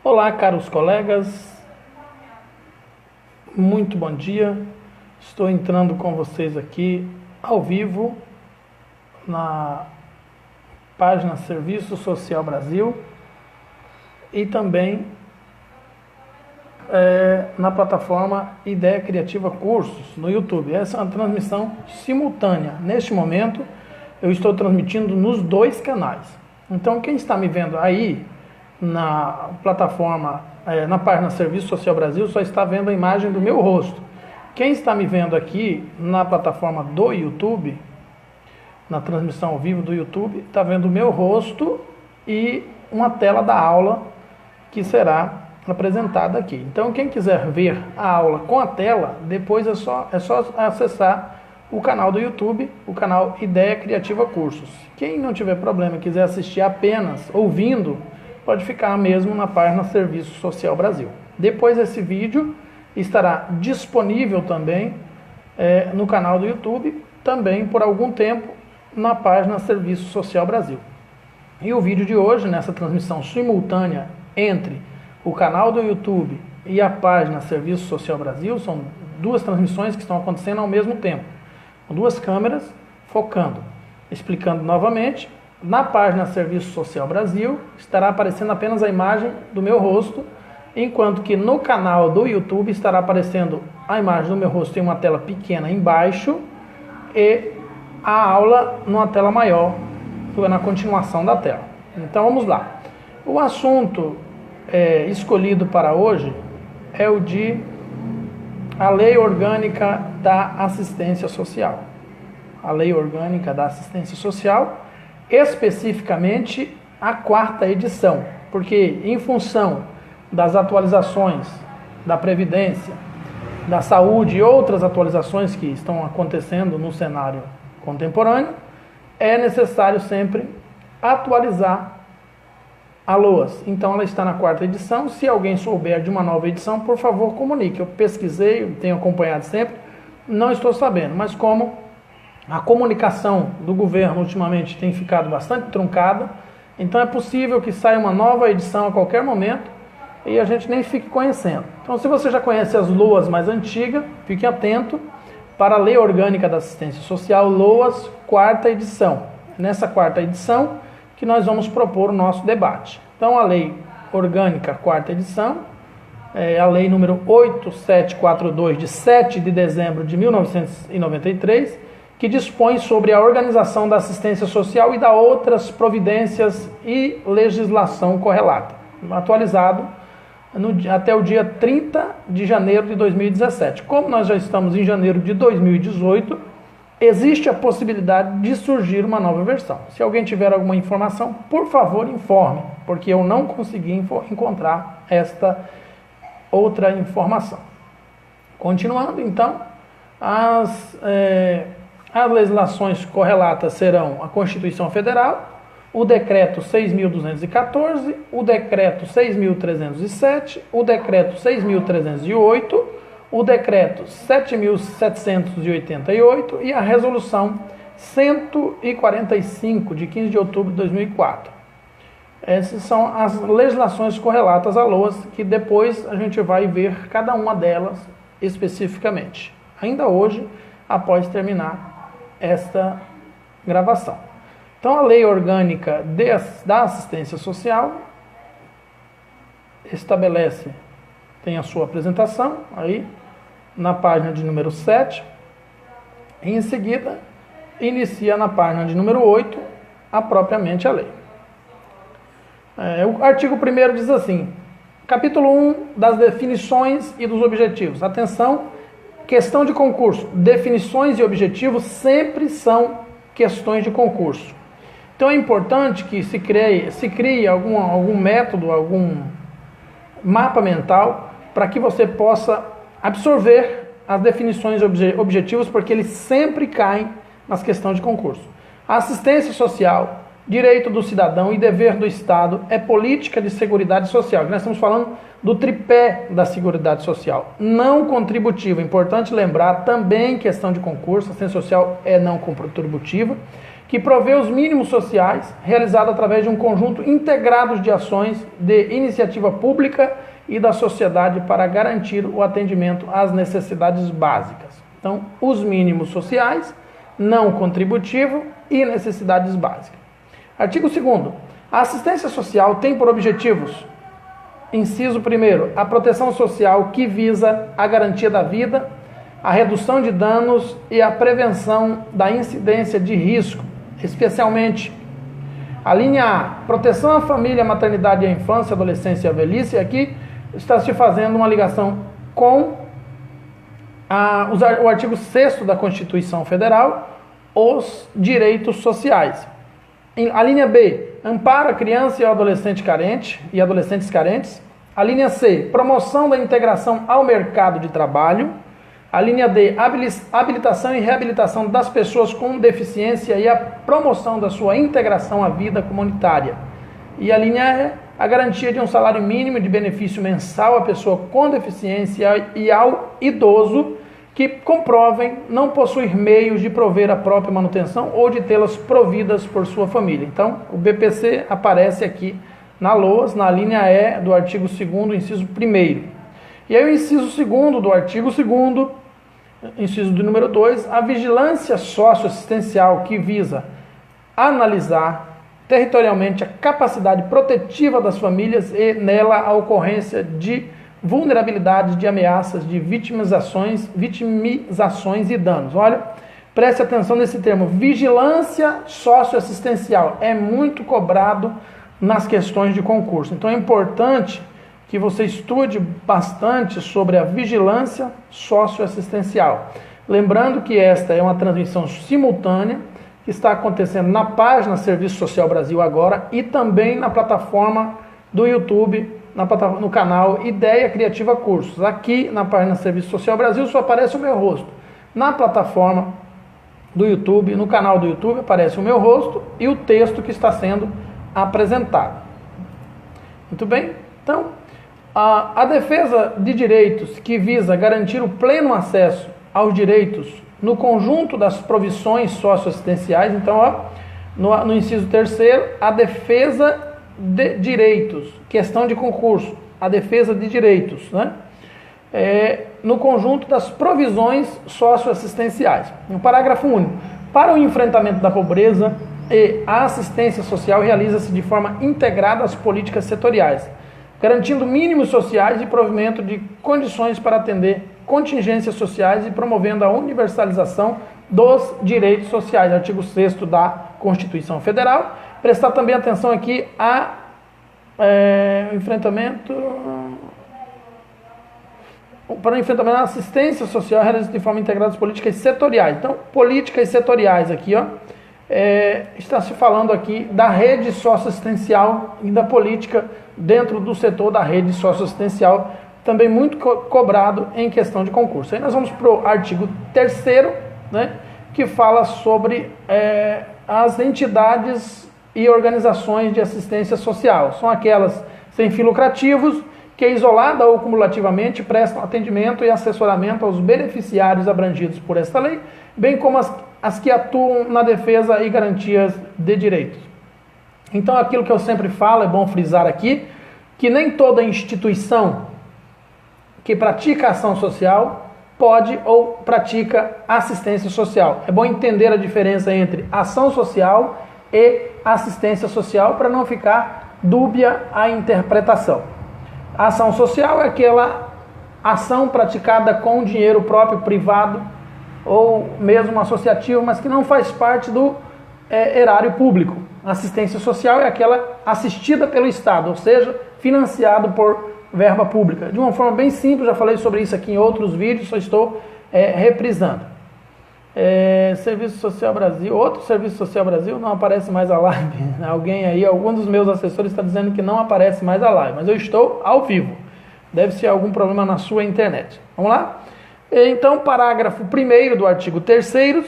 Olá, caros colegas, muito bom dia. Estou entrando com vocês aqui ao vivo na página Serviço Social Brasil e também na plataforma Ideia Criativa Cursos no YouTube. Essa é uma transmissão simultânea. Neste momento, eu estou transmitindo nos dois canais. Então, quem está me vendo aí na plataforma, na página Serviço Social Brasil, só está vendo a imagem do meu rosto. Quem está me vendo aqui na plataforma do YouTube, na transmissão ao vivo do YouTube, está vendo o meu rosto e uma tela da aula que será apresentada aqui. Então, quem quiser ver a aula com a tela, depois é só acessar o canal do YouTube, o canal Ideia Criativa Cursos. Quem não tiver problema e quiser assistir apenas ouvindo, pode ficar mesmo na página Serviço Social Brasil. Depois esse vídeo estará disponível também no canal do YouTube, também por algum tempo na página Serviço Social Brasil. E o vídeo de hoje, nessa transmissão simultânea entre o canal do YouTube e a página Serviço Social Brasil, são duas transmissões que estão acontecendo ao mesmo tempo, com duas câmeras focando. Explicando novamente, na página Serviço Social Brasil estará aparecendo apenas a imagem do meu rosto, enquanto que no canal do YouTube estará aparecendo a imagem do meu rosto em uma tela pequena embaixo e a aula numa tela maior, na continuação da tela. Então vamos lá. O assunto escolhido para hoje é o de a Lei Orgânica da Assistência Social. A Lei Orgânica da Assistência Social, especificamente a 4ª edição, porque em função das atualizações da Previdência, da Saúde e outras atualizações que estão acontecendo no cenário contemporâneo, é necessário sempre atualizar a LOAS. Então ela está na 4ª edição. Se alguém souber de uma nova edição, por favor comunique. Eu pesquisei, tenho acompanhado sempre, não estou sabendo, mas como a comunicação do governo ultimamente tem ficado bastante truncada, então é possível que saia uma nova edição a qualquer momento e a gente nem fique conhecendo. Então, se você já conhece as LOAS mais antigas, fique atento para a Lei Orgânica da Assistência Social, LOAS 4ª edição. Nessa 4ª edição que nós vamos propor o nosso debate. Então, a Lei Orgânica 4ª edição é a Lei número 8742, de 7 de dezembro de 1993, que dispõe sobre a organização da assistência social e da outras providências e legislação correlata, atualizado até o dia 30 de janeiro de 2017. Como nós já estamos em janeiro de 2018, existe a possibilidade de surgir uma nova versão. Se alguém tiver alguma informação, por favor informe, porque eu não consegui encontrar esta outra informação. Continuando, então, as legislações correlatas serão a Constituição Federal, o Decreto 6.214, o Decreto 6.307, o Decreto 6.308, o Decreto 7.788 e a Resolução 145, de 15 de outubro de 2004. Essas são as legislações correlatas à LOAS, que depois a gente vai ver cada uma delas especificamente, ainda hoje, após terminar esta gravação. Então, a Lei Orgânica da Assistência Social estabelece, tem a sua apresentação aí na página de número 7, e em seguida inicia na página de número 8 propriamente a lei. O artigo 1º diz assim: capítulo 1 das definições e dos objetivos. Atenção, questão de concurso. Definições e objetivos sempre são questões de concurso. Então é importante que se crie algum método, algum mapa mental para que você possa absorver as definições e objetivos, porque eles sempre caem nas questões de concurso. A assistência social, direito do cidadão e dever do Estado é política de seguridade social. Nós estamos falando do tripé da seguridade social, não contributiva. Importante lembrar também, questão de concurso, a assistência social é não contributiva, que provê os mínimos sociais, realizado através de um conjunto integrado de ações de iniciativa pública e da sociedade para garantir o atendimento às necessidades básicas. Então, os mínimos sociais, não contributivo e necessidades básicas. Artigo 2º. A assistência social tem por objetivos: inciso 1º, a proteção social que visa a garantia da vida, a redução de danos e a prevenção da incidência de risco, especialmente a linha A, proteção à família, maternidade, à infância, adolescência e à velhice. Aqui está se fazendo uma ligação com o artigo 6º da Constituição Federal, os direitos sociais. A linha B, amparo à criança e ao adolescente carente e adolescentes carentes. A linha C, promoção da integração ao mercado de trabalho. A linha D, habilitação e reabilitação das pessoas com deficiência e a promoção da sua integração à vida comunitária. E a linha E, a garantia de um salário mínimo de benefício mensal à pessoa com deficiência e ao idoso que comprovem não possuir meios de prover a própria manutenção ou de tê-las providas por sua família. Então, o BPC aparece aqui na LOAS, na linha E do artigo 2º, inciso 1º. E aí o inciso 2º do artigo 2º, inciso do número 2, a vigilância socioassistencial que visa analisar territorialmente a capacidade protetiva das famílias e nela a ocorrência de vulnerabilidade, de ameaças, de vitimizações e danos. Olha, preste atenção nesse termo, vigilância socioassistencial, é muito cobrado nas questões de concurso. Então é importante que você estude bastante sobre a vigilância socioassistencial. Lembrando que esta é uma transmissão simultânea que está acontecendo na página Serviço Social Brasil agora e também na plataforma do YouTube, no canal Ideia Criativa Cursos. Aqui na página Serviço Social Brasil só aparece o meu rosto. Na plataforma do YouTube, no canal do YouTube, aparece o meu rosto e o texto que está sendo apresentado. Muito bem? Então, a defesa de direitos que visa garantir o pleno acesso aos direitos no conjunto das provisões socioassistenciais. Então, no inciso 3º, a defesa de direitos, questão de concurso, a defesa de direitos, né? No conjunto das provisões socioassistenciais. No parágrafo único, para o enfrentamento da pobreza e a assistência social realiza-se de forma integrada às políticas setoriais, garantindo mínimos sociais e provimento de condições para atender contingências sociais e promovendo a universalização dos direitos sociais. Artigo 6º da Constituição Federal. Prestar também atenção aqui a enfrentamento da assistência social realizada de forma integrada às políticas setoriais. Então, políticas setoriais aqui, ó, está se falando aqui da rede socioassistencial e da política dentro do setor da rede socioassistencial, também muito cobrado em questão de concurso. Aí nós vamos para o artigo 3º, né, que fala sobre as entidades e organizações de assistência social. São aquelas sem fins lucrativos que, isolada ou cumulativamente, prestam atendimento e assessoramento aos beneficiários abrangidos por esta lei, bem como as que atuam na defesa e garantias de direitos. Então, aquilo que eu sempre falo, é bom frisar aqui, que nem toda instituição que pratica ação social pode ou pratica assistência social. É bom entender a diferença entre ação social e assistência social para não ficar dúbia a interpretação. A ação social é aquela ação praticada com dinheiro próprio, privado ou mesmo associativo, mas que não faz parte do erário público. A assistência social é aquela assistida pelo Estado, ou seja, financiado por verba pública. De uma forma bem simples, já falei sobre isso aqui em outros vídeos, só estou reprisando. Serviço Social Brasil, outro Serviço Social Brasil, não aparece mais a live. Alguém aí, algum dos meus assessores está dizendo que não aparece mais a live, mas eu estou ao vivo. Deve ser algum problema na sua internet. Vamos lá? Então, parágrafo 1º do artigo 3º,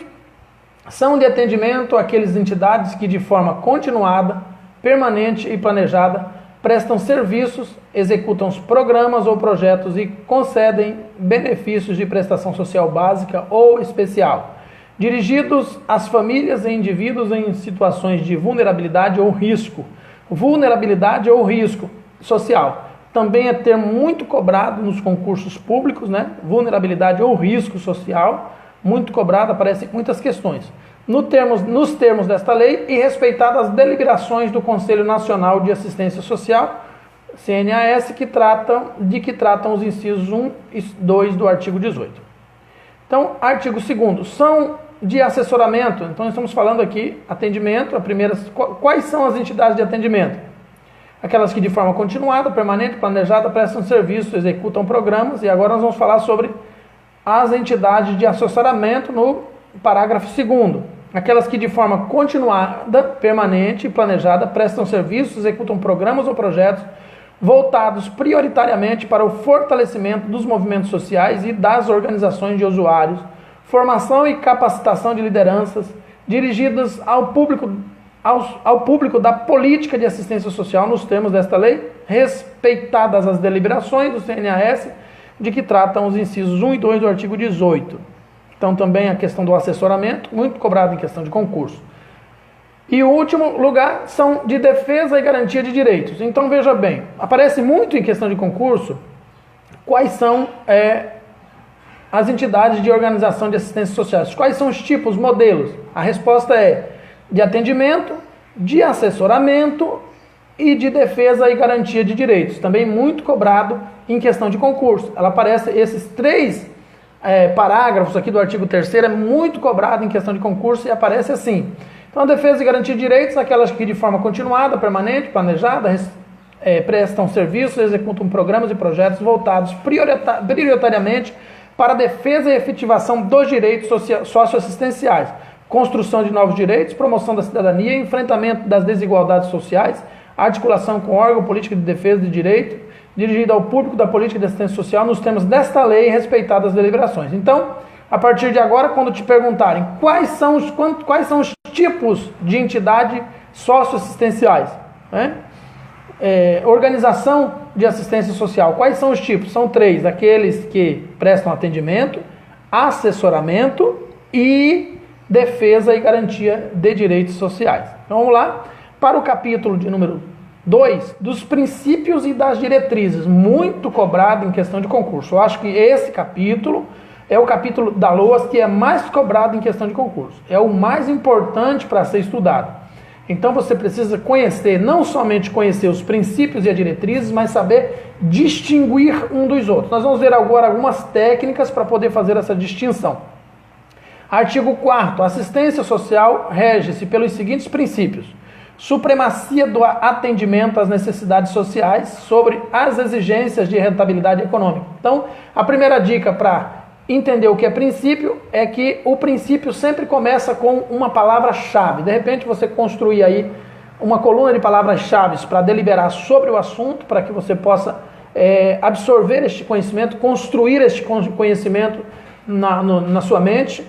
são de atendimento aquelas entidades que de forma continuada, permanente e planejada prestam serviços, executam os programas ou projetos e concedem benefícios de prestação social básica ou especial, dirigidos às famílias e indivíduos em situações de vulnerabilidade ou risco. Vulnerabilidade ou risco social. Também é termo muito cobrado nos concursos públicos, né? Vulnerabilidade ou risco social, muito cobrado, aparecem muitas questões. Nos termos desta lei e respeitadas as deliberações do Conselho Nacional de Assistência Social, CNAS, que tratam os incisos 1 e 2 do artigo 18. Então, artigo 2º, são de assessoramento. Então, estamos falando aqui, atendimento, quais são as entidades de atendimento? Aquelas que de forma continuada, permanente, planejada, prestam serviço, executam programas, e agora nós vamos falar sobre as entidades de assessoramento no parágrafo 2º. Aquelas que de forma continuada, permanente e planejada, prestam serviços, executam programas ou projetos voltados prioritariamente para o fortalecimento dos movimentos sociais e das organizações de usuários, formação e capacitação de lideranças, dirigidas ao público da política de assistência social nos termos desta lei, respeitadas as deliberações do CNAS, de que tratam os incisos 1 e 2 do artigo 18. Então também a questão do assessoramento, muito cobrado em questão de concurso. E o último lugar são de defesa e garantia de direitos. Então veja bem, aparece muito em questão de concurso quais são as entidades de organização de assistência social. Quais são os tipos, modelos? A resposta é de atendimento, de assessoramento e de defesa e garantia de direitos. Também muito cobrado em questão de concurso. Ela aparece, esses 3 parágrafos aqui do artigo 3º é muito cobrado em questão de concurso e aparece assim. Então, a defesa e garantia de direitos, aquelas que de forma continuada, permanente, planejada, prestam serviços, executam programas e projetos voltados prioritariamente para a defesa e efetivação dos direitos socioassistenciais, construção de novos direitos, promoção da cidadania, enfrentamento das desigualdades sociais, articulação com o órgão político de defesa de direito, dirigido ao público da política de assistência social nos termos desta lei e respeitadas as deliberações. Então, a partir de agora, quando te perguntarem quais são os tipos de entidade socioassistenciais, né? Organização de assistência social, quais são os tipos? São 3, aqueles que prestam atendimento, assessoramento e defesa e garantia de direitos sociais. Então vamos lá para o capítulo de número 2, dos princípios e das diretrizes, muito cobrado em questão de concurso. Eu acho que esse capítulo é o capítulo da LOAS que é mais cobrado em questão de concurso. É o mais importante para ser estudado. Então você precisa conhecer, não somente conhecer os princípios e as diretrizes, mas saber distinguir um dos outros. Nós vamos ver agora algumas técnicas para poder fazer essa distinção. Artigo 4º. Assistência social rege-se pelos seguintes princípios: supremacia do atendimento às necessidades sociais sobre as exigências de rentabilidade econômica. Então, a primeira dica para entender o que é princípio é que o princípio sempre começa com uma palavra-chave. De repente você construir aí uma coluna de palavras-chave para deliberar sobre o assunto, para que você possa absorver este conhecimento, construir este conhecimento na sua mente,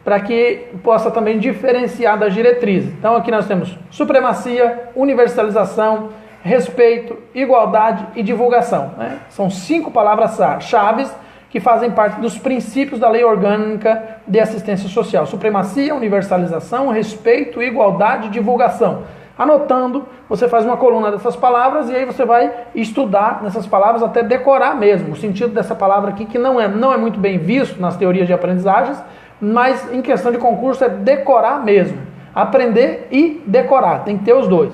para que possa também diferenciar das diretrizes. Então aqui nós temos supremacia, universalização, respeito, igualdade e divulgação, né? São 5 palavras-chave que fazem parte dos princípios da Lei Orgânica de Assistência Social. Supremacia, universalização, respeito, igualdade e divulgação. Anotando, você faz uma coluna dessas palavras e aí você vai estudar nessas palavras até decorar mesmo. O sentido dessa palavra aqui, que não é muito bem visto nas teorias de aprendizagens, mas em questão de concurso é decorar mesmo. Aprender e decorar, tem que ter os dois.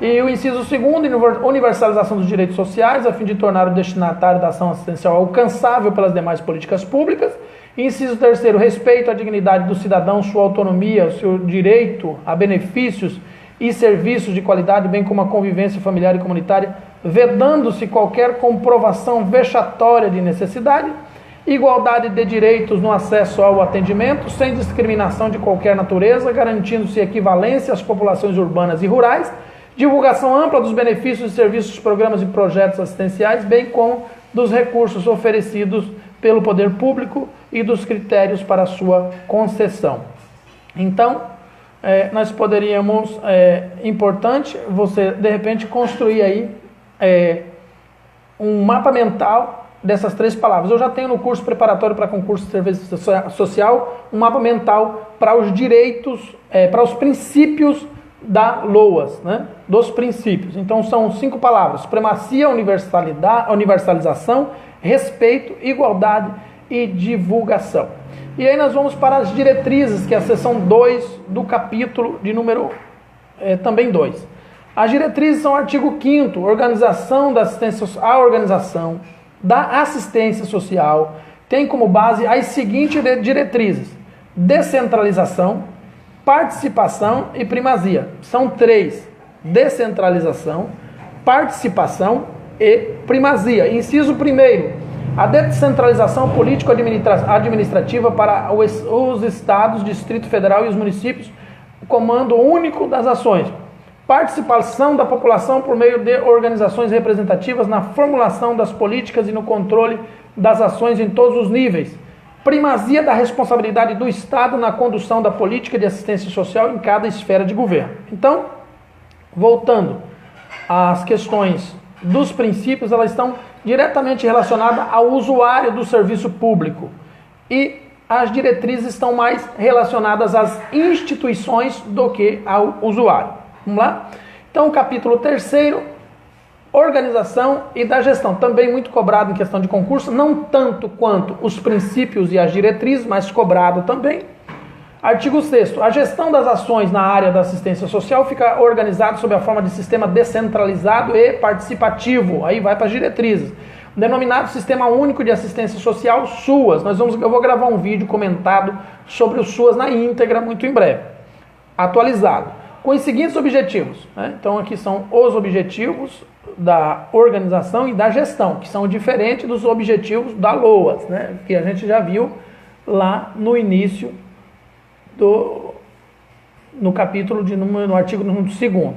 E o inciso 2º, universalização dos direitos sociais, a fim de tornar o destinatário da ação assistencial alcançável pelas demais políticas públicas. E inciso 3º, respeito à dignidade do cidadão, sua autonomia, o seu direito a benefícios e serviços de qualidade, bem como a convivência familiar e comunitária, vedando-se qualquer comprovação vexatória de necessidade. Igualdade de direitos no acesso ao atendimento, sem discriminação de qualquer natureza, garantindo-se equivalência às populações urbanas e rurais. Divulgação ampla dos benefícios e serviços, programas e projetos assistenciais, bem como dos recursos oferecidos pelo poder público e dos critérios para sua concessão. Então, nós poderíamos, importante você, de repente, construir aí um mapa mental dessas 3 palavras. Eu já tenho no curso preparatório para concurso de serviço social um mapa mental para os direitos, para os princípios da LOAS, né? Dos princípios. Então são 5 palavras: supremacia, universalização, respeito, igualdade e divulgação. E aí nós vamos para as diretrizes, que é a seção 2 do capítulo de número também 2. As diretrizes são o artigo 5º, organização da assistência social, tem como base as seguintes diretrizes: descentralização, participação e primazia. São 3: descentralização, participação e primazia. Inciso 1º, a descentralização político-administrativa para os estados, Distrito Federal e os municípios, o comando único das ações. Participação da população por meio de organizações representativas na formulação das políticas e no controle das ações em todos os níveis. Primazia da responsabilidade do Estado na condução da política de assistência social em cada esfera de governo. Então, voltando às questões dos princípios, elas estão diretamente relacionadas ao usuário do serviço público. E as diretrizes estão mais relacionadas às instituições do que ao usuário. Vamos lá? Então, o capítulo 3º, organização e da gestão, também muito cobrado em questão de concurso, não tanto quanto os princípios e as diretrizes, mas cobrado também. Artigo 6º, a gestão das ações na área da assistência social fica organizada sob a forma de sistema descentralizado e participativo, aí vai para as diretrizes, denominado Sistema Único de Assistência Social, SUAS. Eu vou gravar um vídeo comentado sobre o SUAS na íntegra muito em breve, atualizado, com os seguintes objetivos, né? Então aqui são os objetivos da organização e da gestão, que são diferentes dos objetivos da LOAS, né? Que a gente já viu lá no início no capítulo no artigo 2º.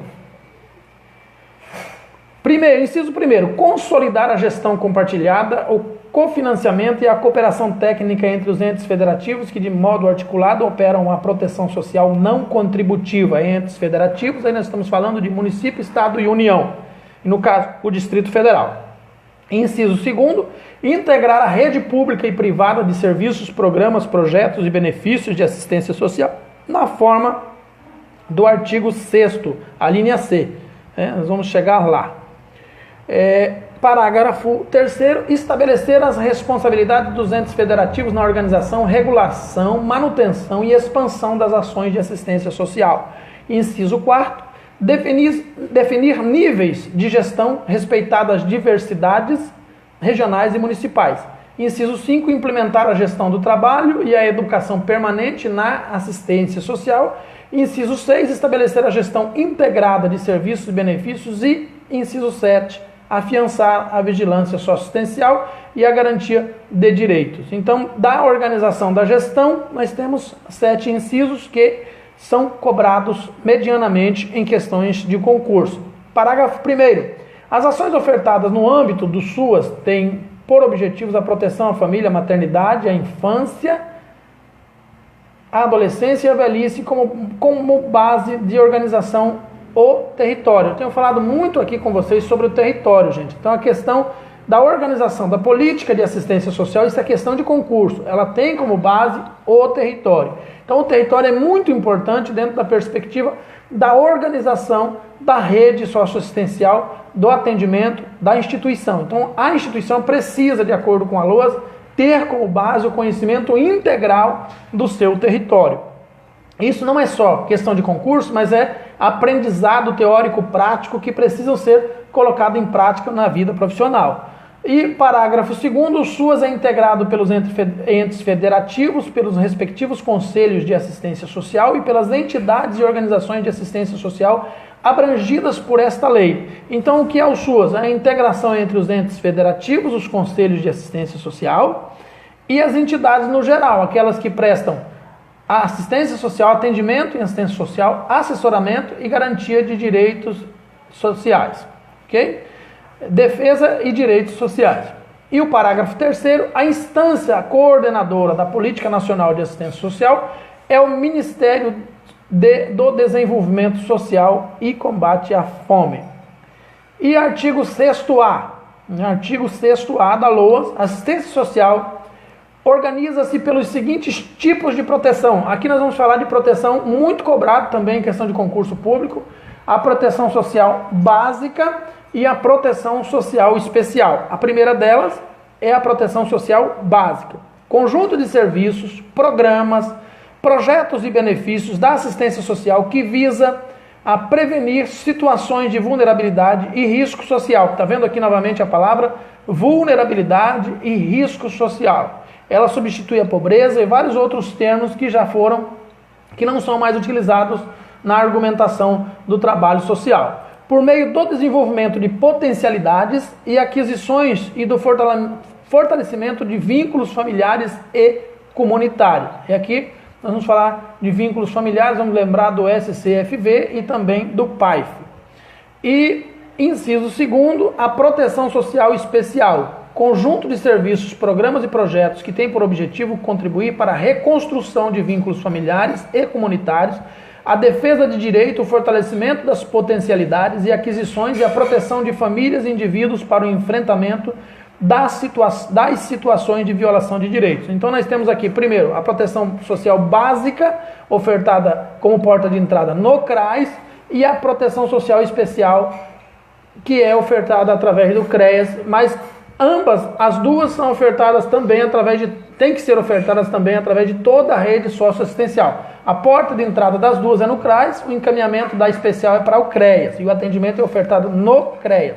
Inciso 1º, consolidar a gestão compartilhada, o cofinanciamento e a cooperação técnica entre os entes federativos que de modo articulado operam a proteção social não contributiva. Entes federativos, aí nós estamos falando de município, estado e união, e no caso o Distrito Federal. Inciso 2º, integrar a rede pública e privada de serviços, programas, projetos e benefícios de assistência social na forma do artigo 6º, a linha C. Nós vamos chegar lá. Parágrafo 3º, estabelecer as responsabilidades dos entes federativos na organização, regulação, manutenção e expansão das ações de assistência social. Inciso 4º, definir níveis de gestão respeitadas as diversidades regionais e municipais. Inciso 5, implementar a gestão do trabalho e a educação permanente na assistência social. Inciso 6, estabelecer a gestão integrada de serviços e benefícios. E inciso 7, afiançar a vigilância socioassistencial e a garantia de direitos. Então, da organização da gestão, nós temos 7 incisos que são cobrados medianamente em questões de concurso. Parágrafo 1º. As ações ofertadas no âmbito do SUAS têm por objetivos a proteção à família, à maternidade, à infância, à adolescência e à velhice como base de organização o território. Eu tenho falado muito aqui com vocês sobre o território, gente. Então a questão da organização da política de assistência social, isso é questão de concurso. Ela tem como base o território. Então o território é muito importante dentro da perspectiva da organização da rede socioassistencial, do atendimento da instituição. Então a instituição precisa, de acordo com a LOAS, ter como base o conhecimento integral do seu território. Isso não é só questão de concurso, mas é aprendizado teórico prático que precisam ser colocado em prática na vida profissional. E parágrafo 2º, o SUAS é integrado pelos entes federativos, pelos respectivos conselhos de assistência social e pelas entidades e organizações de assistência social abrangidas por esta lei. Então, o que é o SUAS? É a integração entre os entes federativos, os conselhos de assistência social e as entidades no geral, aquelas que prestam a assistência social, atendimento em assistência social, assessoramento e garantia de direitos sociais. Ok? Defesa e direitos sociais. E o parágrafo 3º, a instância coordenadora da Política Nacional de Assistência Social é o Ministério do Desenvolvimento Social e Combate à Fome. E artigo 6º-A, Artigo 6º-A da LOAS, assistência social organiza-se pelos seguintes tipos de proteção. Aqui nós vamos falar de proteção muito cobrado também em questão de concurso público, a proteção social básica e a proteção social especial. A primeira delas é a proteção social básica. Conjunto de serviços, programas, projetos e benefícios da assistência social que visa a prevenir situações de vulnerabilidade e risco social. Está vendo aqui novamente a palavra vulnerabilidade e risco social. Ela substitui a pobreza e vários outros termos que não são mais utilizados na argumentação do trabalho social. Por meio do desenvolvimento de potencialidades e aquisições e do fortalecimento de vínculos familiares e comunitários. E aqui nós vamos falar de vínculos familiares, vamos lembrar do SCFV e também do PAIF. E, inciso 2º, a proteção social especial. Conjunto de serviços, programas e projetos que tem por objetivo contribuir para a reconstrução de vínculos familiares e comunitários, a defesa de direito, o fortalecimento das potencialidades e aquisições e a proteção de famílias e indivíduos para o enfrentamento das situações de violação de direitos. Então nós temos aqui, primeiro, a proteção social básica, ofertada como porta de entrada no CRAS, e a proteção social especial, que é ofertada através do CREAS, mas as duas são ofertadas também tem que ser ofertadas também através de toda a rede socioassistencial. A porta de entrada das duas é no CRAS, o encaminhamento da especial é para o CREAS, e o atendimento é ofertado no CREAS.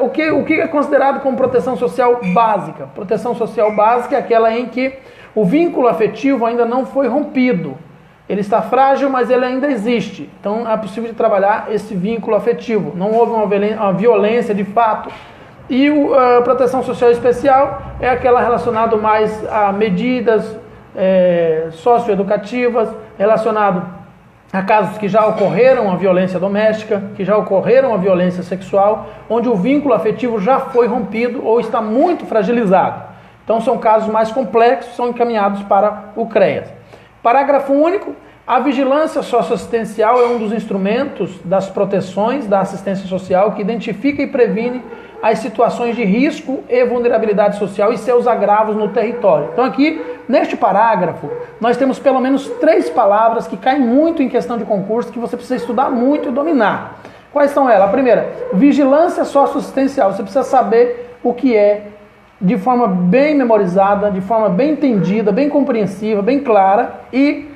O que é considerado como proteção social básica? Proteção social básica é aquela em que o vínculo afetivo ainda não foi rompido. Ele está frágil, mas ele ainda existe. Então é possível de trabalhar esse vínculo afetivo. Não houve uma violência de fato. E a proteção social especial é aquela relacionada mais a medidas socioeducativas, relacionado a casos que já ocorreram a violência doméstica, que já ocorreram a violência sexual, onde o vínculo afetivo já foi rompido ou está muito fragilizado. Então são casos mais complexos, são encaminhados para o CREAS. Parágrafo único. A vigilância socioassistencial é um dos instrumentos das proteções da assistência social que identifica e previne as situações de risco e vulnerabilidade social e seus agravos no território. Então aqui, neste parágrafo, nós temos pelo menos 3 palavras que caem muito em questão de concurso, que você precisa estudar muito e dominar. Quais são elas? A primeira, vigilância socioassistencial. Você precisa saber o que é, de forma bem memorizada, de forma bem entendida, bem compreensiva, bem clara, e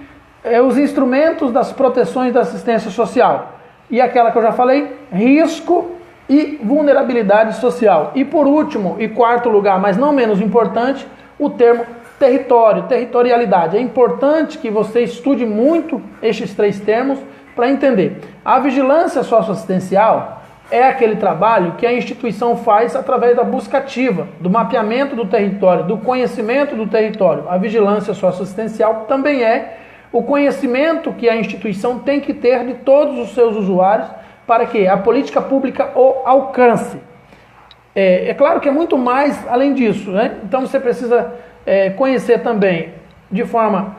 os instrumentos das proteções da assistência social. E aquela que eu já falei, risco e vulnerabilidade social. E por último, e quarto lugar, mas não menos importante, o termo território, territorialidade. É importante que você estude muito estes 3 termos para entender. A vigilância socioassistencial é aquele trabalho que a instituição faz através da busca ativa, do mapeamento do território, do conhecimento do território. A vigilância socioassistencial também é o conhecimento que a instituição tem que ter de todos os seus usuários para que a política pública o alcance. É claro que é muito mais além disso, né? Então você precisa conhecer também de forma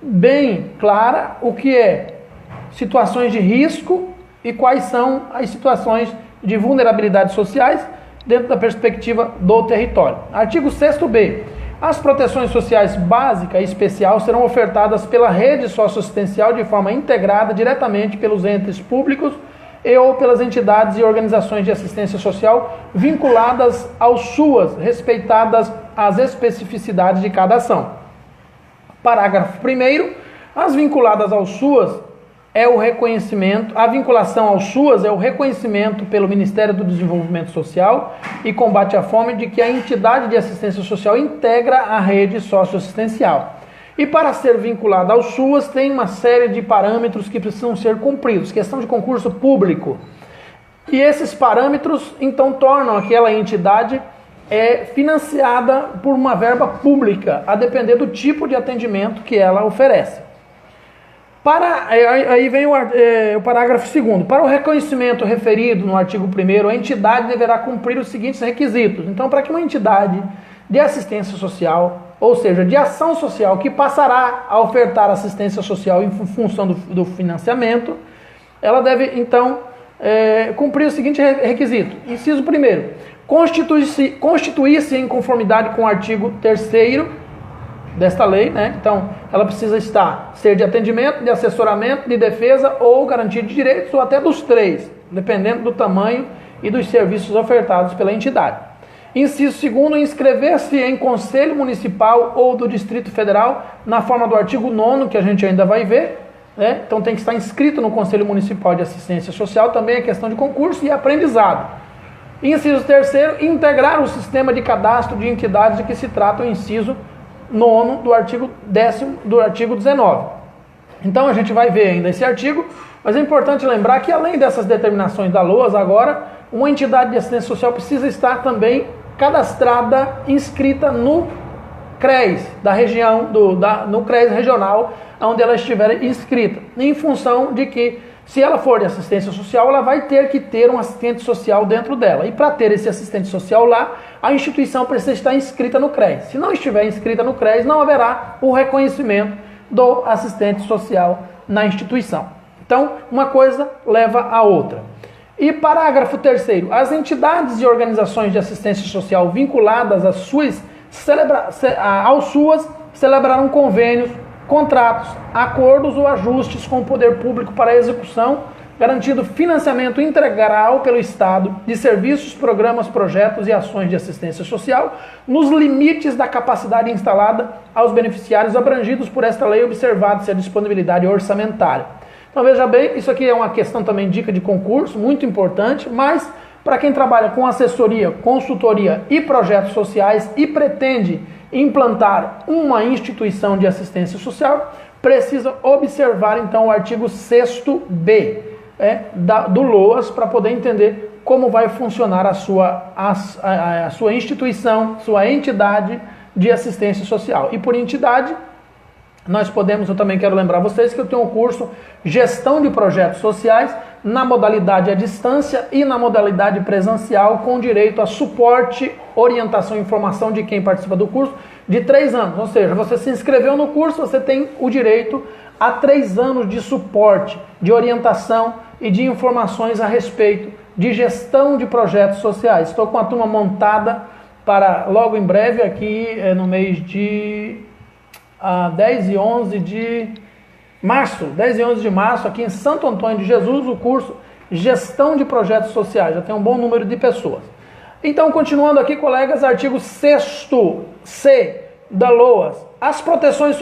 bem clara o que é situações de risco e quais são as situações de vulnerabilidade sociais dentro da perspectiva do território. Artigo 6º-B. As proteções sociais básica e especial serão ofertadas pela rede socioassistencial de forma integrada diretamente pelos entes públicos e ou pelas entidades e organizações de assistência social vinculadas aos SUAS, respeitadas as especificidades de cada ação. Parágrafo 1º. As vinculadas ao SUAS é o reconhecimento, a vinculação ao SUAS é o reconhecimento pelo Ministério do Desenvolvimento Social e Combate à Fome de que a entidade de assistência social integra a rede socioassistencial. E para ser vinculada ao SUAS tem uma série de parâmetros que precisam ser cumpridos, questão de concurso público. E esses parâmetros então tornam aquela entidade financiada por uma verba pública, a depender do tipo de atendimento que ela oferece. Aí vem o parágrafo 2º. Para o reconhecimento referido no artigo 1º, a entidade deverá cumprir os seguintes requisitos. Então, para que uma entidade de assistência social, ou seja, de ação social, que passará a ofertar assistência social em função do financiamento, ela deve, então, cumprir o seguinte requisito. Inciso 1º, constituir-se em conformidade com o artigo 3º desta lei, né? Então, ela precisa ser de atendimento, de assessoramento, de defesa ou garantia de direitos, ou até dos 3, dependendo do tamanho e dos serviços ofertados pela entidade. Inciso 2º, inscrever-se em Conselho Municipal ou do Distrito Federal, na forma do artigo 9º, que a gente ainda vai ver, né? Então tem que estar inscrito no Conselho Municipal de Assistência Social, também é questão de concurso e aprendizado. Inciso 3º, integrar o sistema de cadastro de entidades de que se trata o inciso 9º do artigo 10º do artigo 19. Então a gente vai ver ainda esse artigo, mas é importante lembrar que além dessas determinações da LOAS, agora uma entidade de assistência social precisa estar também cadastrada, inscrita no CRES da região, no CRES regional, onde ela estiver inscrita, em função de que, se ela for de assistência social, ela vai ter que ter um assistente social dentro dela. E para ter esse assistente social lá, a instituição precisa estar inscrita no CRES. Se não estiver inscrita no CRES, não haverá o reconhecimento do assistente social na instituição. Então, uma coisa leva a outra. E parágrafo 3º, as entidades e organizações de assistência social vinculadas às suas celebrarão convênios, contratos, acordos ou ajustes com o poder público para a execução, garantindo financiamento integral pelo Estado de serviços, programas, projetos e ações de assistência social, nos limites da capacidade instalada aos beneficiários abrangidos por esta lei, observada-se a disponibilidade orçamentária. Então veja bem, isso aqui é uma questão também, dica de concurso, muito importante, mas para quem trabalha com assessoria, consultoria e projetos sociais e pretende implantar uma instituição de assistência social, precisa observar então o artigo 6º-B do LOAS para poder entender como vai funcionar a sua instituição, sua entidade de assistência social. E por entidade, eu também quero lembrar vocês que eu tenho um curso Gestão de Projetos Sociais na modalidade à distância e na modalidade presencial, com direito a suporte, orientação e informação de quem participa do curso de 3 anos. Ou seja, você se inscreveu no curso, você tem o direito a 3 anos de suporte, de orientação e de informações a respeito de gestão de projetos sociais. Estou com a turma montada para logo em breve, aqui no mês de 10 e 11 de março, aqui em Santo Antônio de Jesus, o curso Gestão de Projetos Sociais. Já tem um bom número de pessoas. Então, continuando aqui, colegas, artigo 6º C da LOAS. As proteções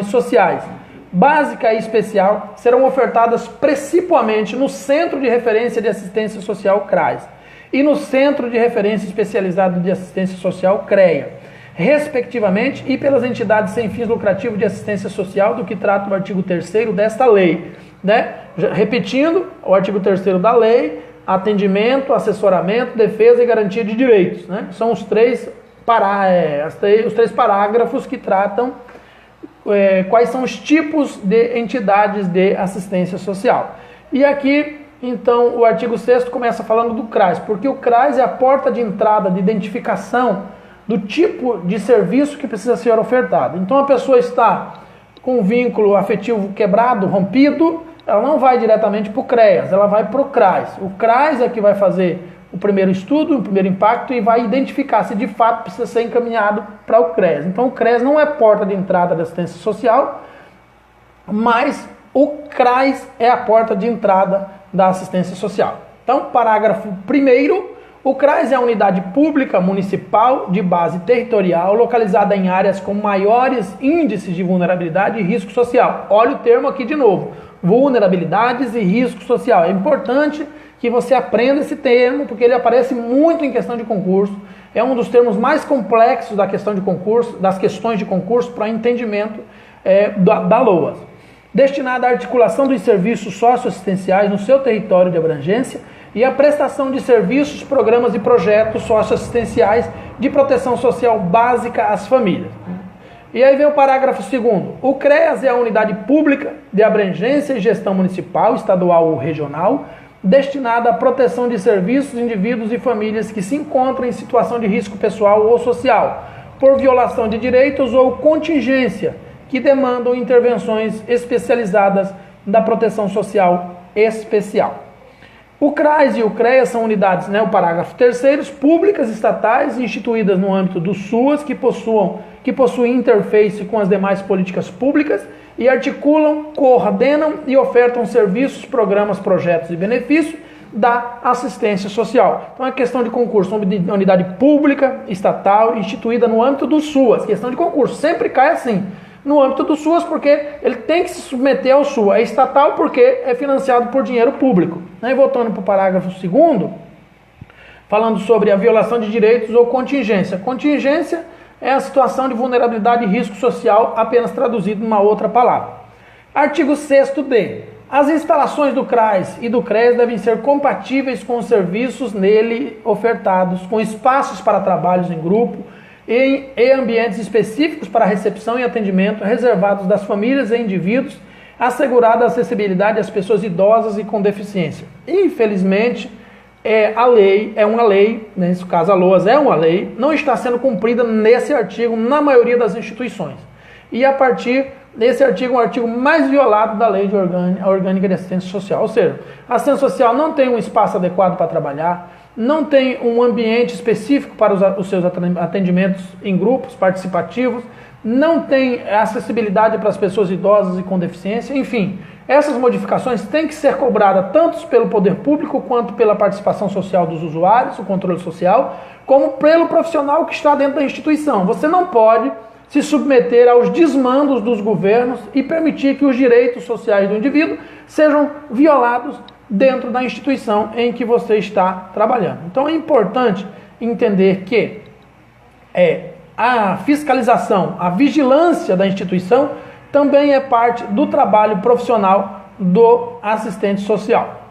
sociais básica e especial serão ofertadas principalmente no Centro de Referência de Assistência Social CRAS e no Centro de Referência Especializado de Assistência Social CREA, respectivamente, e pelas entidades sem fins lucrativos de assistência social, do que trata o artigo 3º desta lei, né? Repetindo, o artigo 3º da lei: atendimento, assessoramento, defesa e garantia de direitos, né? São os três parágrafos que tratam quais são os tipos de entidades de assistência social. E aqui, então, o artigo 6º começa falando do CRAS, porque o CRAS é a porta de entrada de identificação do tipo de serviço que precisa ser ofertado. Então, a pessoa está com um vínculo afetivo quebrado, rompido, ela não vai diretamente para o CREAS, ela vai para o CRAS. O CRAS é que vai fazer o primeiro estudo, o primeiro impacto, e vai identificar se de fato precisa ser encaminhado para o CREAS. Então, o CREAS não é porta de entrada da assistência social, mas o CRAS é a porta de entrada da assistência social. Então, parágrafo 1º, o CRAS é a unidade pública municipal de base territorial localizada em áreas com maiores índices de vulnerabilidade e risco social. Olha o termo aqui de novo: vulnerabilidades e risco social. É importante que você aprenda esse termo, porque ele aparece muito em questão de concurso. É um dos termos mais complexos da questão de concurso, das questões de concurso para entendimento da LOAS. Destinada à articulação dos serviços socioassistenciais no seu território de abrangência e à prestação de serviços, programas e projetos socioassistenciais de proteção social básica às famílias. E aí vem o parágrafo 2º. O CREAS é a unidade pública de abrangência e gestão municipal, estadual ou regional, destinada à proteção de serviços, indivíduos e famílias que se encontram em situação de risco pessoal ou social, por violação de direitos ou contingência, que demandam intervenções especializadas da proteção social especial. O CRAS e o CREA são unidades, o parágrafo 3º, públicas estatais instituídas no âmbito do SUAS que possuem interface com as demais políticas públicas e articulam, coordenam e ofertam serviços, programas, projetos e benefícios da assistência social. Então é questão de concurso, uma unidade pública, estatal, instituída no âmbito do SUAS. Questão de concurso, sempre cai assim, no âmbito do SUAS, porque ele tem que se submeter ao SUAS. É estatal porque é financiado por dinheiro público. E voltando para o parágrafo 2º, falando sobre a violação de direitos ou contingência. Contingência é a situação de vulnerabilidade e risco social, apenas traduzido numa outra palavra. Artigo 6º. As instalações do CRAS e do CRES devem ser compatíveis com os serviços nele ofertados, com espaços para trabalhos em grupo e ambientes específicos para recepção e atendimento reservados das famílias e indivíduos, assegurada a acessibilidade às pessoas idosas e com deficiência. Infelizmente, uma lei, nesse caso a LOAS é uma lei, não está sendo cumprida nesse artigo na maioria das instituições. E a partir desse artigo, um artigo mais violado da lei orgânica de assistência social. Ou seja, a assistência social não tem um espaço adequado para trabalhar, não tem um ambiente específico para os seus atendimentos em grupos participativos, não tem acessibilidade para as pessoas idosas e com deficiência, enfim. Essas modificações têm que ser cobradas tanto pelo poder público quanto pela participação social dos usuários, o controle social, como pelo profissional que está dentro da instituição. Você não pode se submeter aos desmandos dos governos e permitir que os direitos sociais do indivíduo sejam violados dentro da instituição em que você está trabalhando. Então é importante entender que a fiscalização, a vigilância da instituição também é parte do trabalho profissional do assistente social.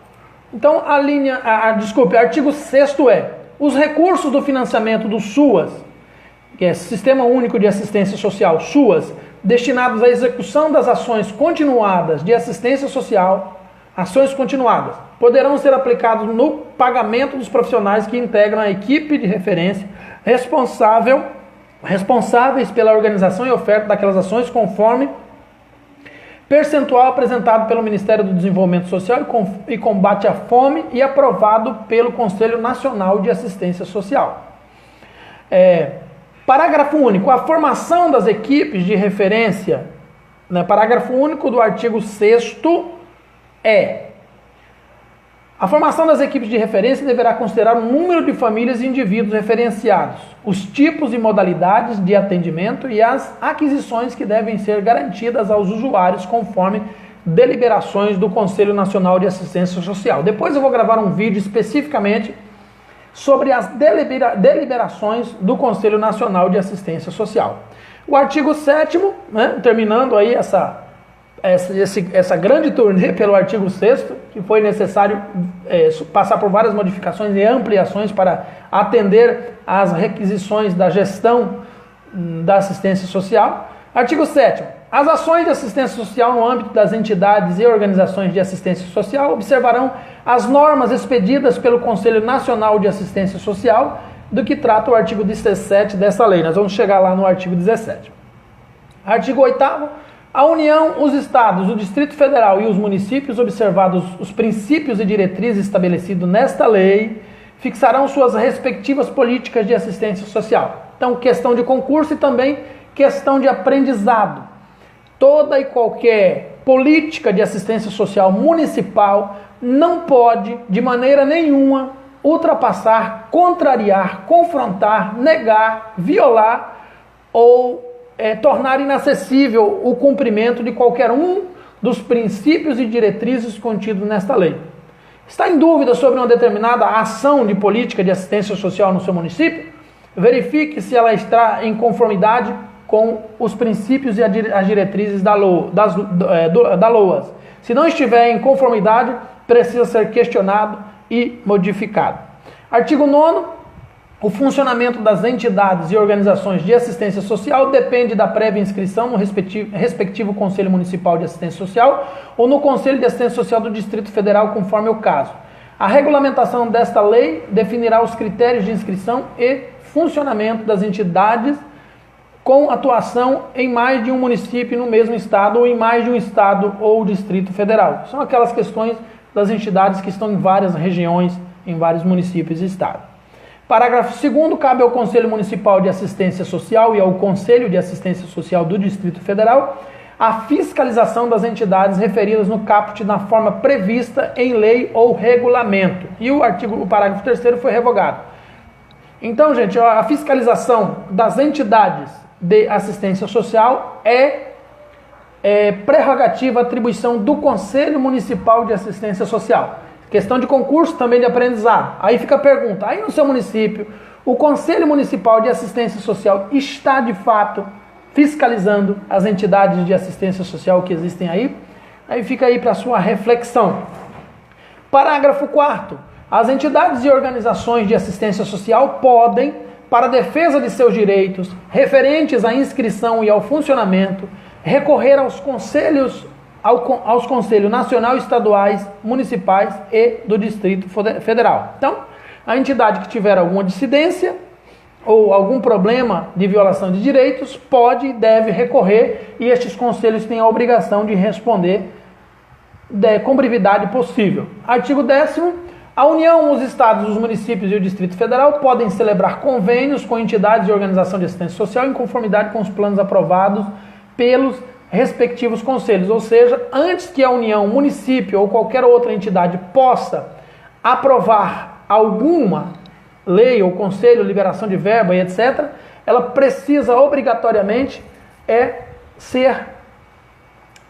Então artigo 6º os recursos do financiamento do SUAS, que é Sistema Único de Assistência Social, SUAS, destinados à execução das ações continuadas de assistência social, ações continuadas, poderão ser aplicados no pagamento dos profissionais que integram a equipe de referência responsáveis pela organização e oferta daquelas ações conforme percentual apresentado pelo Ministério do Desenvolvimento Social e Combate à Fome e aprovado pelo Conselho Nacional de Assistência Social. Parágrafo único. A formação das equipes de referência, parágrafo único do artigo 6º a formação das equipes de referência deverá considerar o número de famílias e indivíduos referenciados, os tipos e modalidades de atendimento e as aquisições que devem ser garantidas aos usuários conforme deliberações do Conselho Nacional de Assistência Social. Depois eu vou gravar um vídeo especificamente sobre as deliberações do Conselho Nacional de Assistência Social. O artigo 7º, terminando aí essa grande turnê pelo artigo 6º, que foi necessário passar por várias modificações e ampliações para atender às requisições da gestão da assistência social. Artigo 7º. As ações de assistência social no âmbito das entidades e organizações de assistência social observarão as normas expedidas pelo Conselho Nacional de Assistência Social, do que trata o artigo 17 dessa lei. Nós vamos chegar lá no artigo 17. Artigo 8º. A União, os Estados, o Distrito Federal e os municípios, observados os princípios e diretrizes estabelecidos nesta lei, fixarão suas respectivas políticas de assistência social. Então, questão de concurso e também questão de aprendizado. Toda e qualquer política de assistência social municipal não pode, de maneira nenhuma, ultrapassar, contrariar, confrontar, negar, violar ou tornar inacessível o cumprimento de qualquer um dos princípios e diretrizes contidos nesta lei. Está em dúvida sobre uma determinada ação de política de assistência social no seu município? Verifique se ela está em conformidade com os princípios e as diretrizes da LOAS. Se não estiver em conformidade, precisa ser questionado e modificado. Artigo 9º. O funcionamento das entidades e organizações de assistência social depende da prévia inscrição no respectivo Conselho Municipal de Assistência Social ou no Conselho de Assistência Social do Distrito Federal, conforme o caso. A regulamentação desta lei definirá os critérios de inscrição e funcionamento das entidades com atuação em mais de um município no mesmo estado ou em mais de um estado ou distrito federal. São aquelas questões das entidades que estão em várias regiões, em vários municípios e estados. Parágrafo 2º, cabe ao Conselho Municipal de Assistência Social e ao Conselho de Assistência Social do Distrito Federal a fiscalização das entidades referidas no caput na forma prevista em lei ou regulamento. E o parágrafo 3º foi revogado. Então, gente, a fiscalização das entidades de assistência social é prerrogativa, atribuição do Conselho Municipal de Assistência Social. Questão de concurso, também de aprendizado. Aí fica a pergunta, aí no seu município, o Conselho Municipal de Assistência Social está de fato fiscalizando as entidades de assistência social que existem aí? Aí fica aí para sua reflexão. Parágrafo 4º. As entidades e organizações de assistência social podem, para a defesa de seus direitos, referentes à inscrição e ao funcionamento, recorrer aos conselhos nacional, estaduais, municipais e do Distrito Federal. Então, a entidade que tiver alguma dissidência ou algum problema de violação de direitos pode e deve recorrer, e estes conselhos têm a obrigação de responder com brevidade possível. Artigo 10º. A União, os estados, os municípios e o Distrito Federal podem celebrar convênios com entidades de organização de assistência social em conformidade com os planos aprovados pelos respectivos conselhos, ou seja, antes que a União, município ou qualquer outra entidade possa aprovar alguma lei ou conselho, liberação de verba e etc., ela precisa obrigatoriamente ser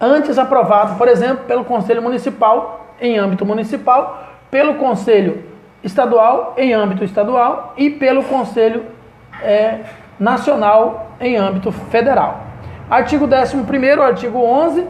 antes aprovado, por exemplo, pelo Conselho Municipal em âmbito municipal, pelo Conselho Estadual em âmbito estadual e pelo Conselho Nacional em âmbito federal. Artigo 11º, artigo 11.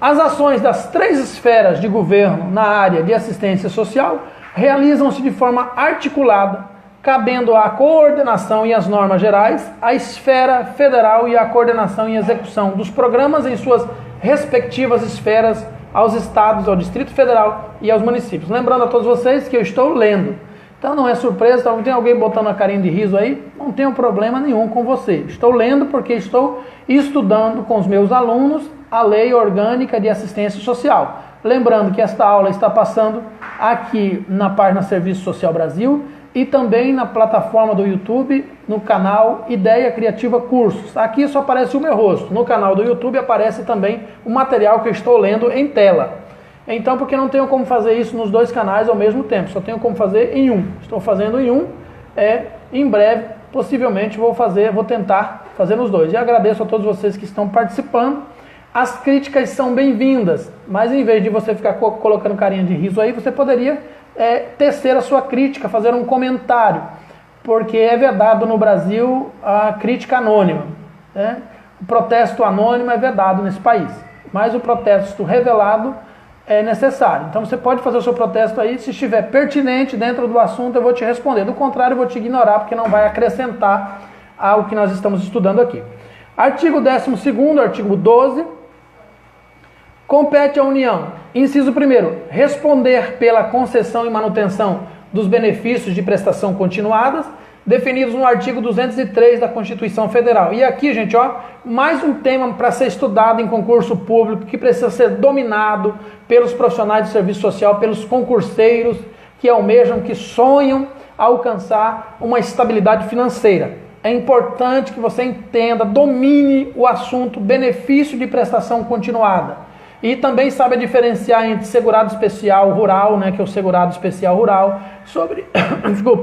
As ações das 3 esferas de governo na área de assistência social realizam-se de forma articulada, cabendo à coordenação e às normas gerais, à esfera federal e à coordenação e execução dos programas em suas respectivas esferas, aos estados, ao Distrito Federal e aos municípios. Lembrando a todos vocês que eu estou lendo. Então não é surpresa, tem alguém botando a carinha de riso aí, não tenho problema nenhum com você. Estou lendo porque estou estudando com os meus alunos a Lei Orgânica de Assistência Social. Lembrando que esta aula está passando aqui na página Serviço Social Brasil e também na plataforma do YouTube, no canal Ideia Criativa Cursos. Aqui só aparece o meu rosto. No canal do YouTube aparece também o material que eu estou lendo em tela. Então, porque não tenho como fazer isso nos 2 canais ao mesmo tempo, só tenho como fazer em um. Estou fazendo em um, em breve, possivelmente vou tentar fazer nos 2. E agradeço a todos vocês que estão participando. As críticas são bem-vindas, mas em vez de você ficar colocando carinha de riso aí, você poderia tecer a sua crítica, fazer um comentário, porque é vedado no Brasil a crítica anônima. O protesto anônimo é vedado nesse país, mas o protesto revelado é necessário. Então você pode fazer o seu protesto aí, se estiver pertinente dentro do assunto eu vou te responder, do contrário eu vou te ignorar, porque não vai acrescentar ao que nós estamos estudando aqui. Artigo 12º, artigo 12. Compete à União, inciso 1º, responder pela concessão e manutenção dos benefícios de prestação continuadas, definidos no artigo 203 da Constituição Federal. E aqui, gente, mais um tema para ser estudado em concurso público, que precisa ser dominado pelos profissionais de serviço social, pelos concurseiros que almejam, que sonham alcançar uma estabilidade financeira. É importante que você entenda, domine o assunto benefício de prestação continuada. E também sabe diferenciar entre segurado especial rural, que é o segurado especial rural, sobre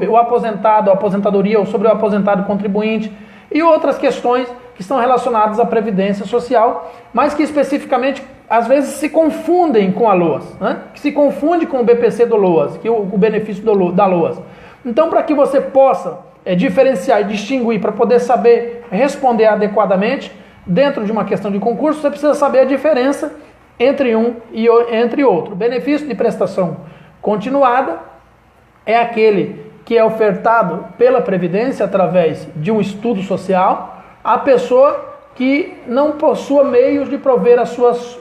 o aposentado, a aposentadoria, ou sobre o aposentado contribuinte, e outras questões que estão relacionadas à previdência social, mas que especificamente, às vezes, se confundem com a LOAS, que se confunde com o BPC do LOAS, que é o benefício da LOAS. Então, para que você possa diferenciar e distinguir, para poder saber responder adequadamente, dentro de uma questão de concurso, você precisa saber a diferença entre um e entre outro. O benefício de prestação continuada é aquele que é ofertado pela Previdência através de um estudo social à pessoa que não possua meios de prover as suas...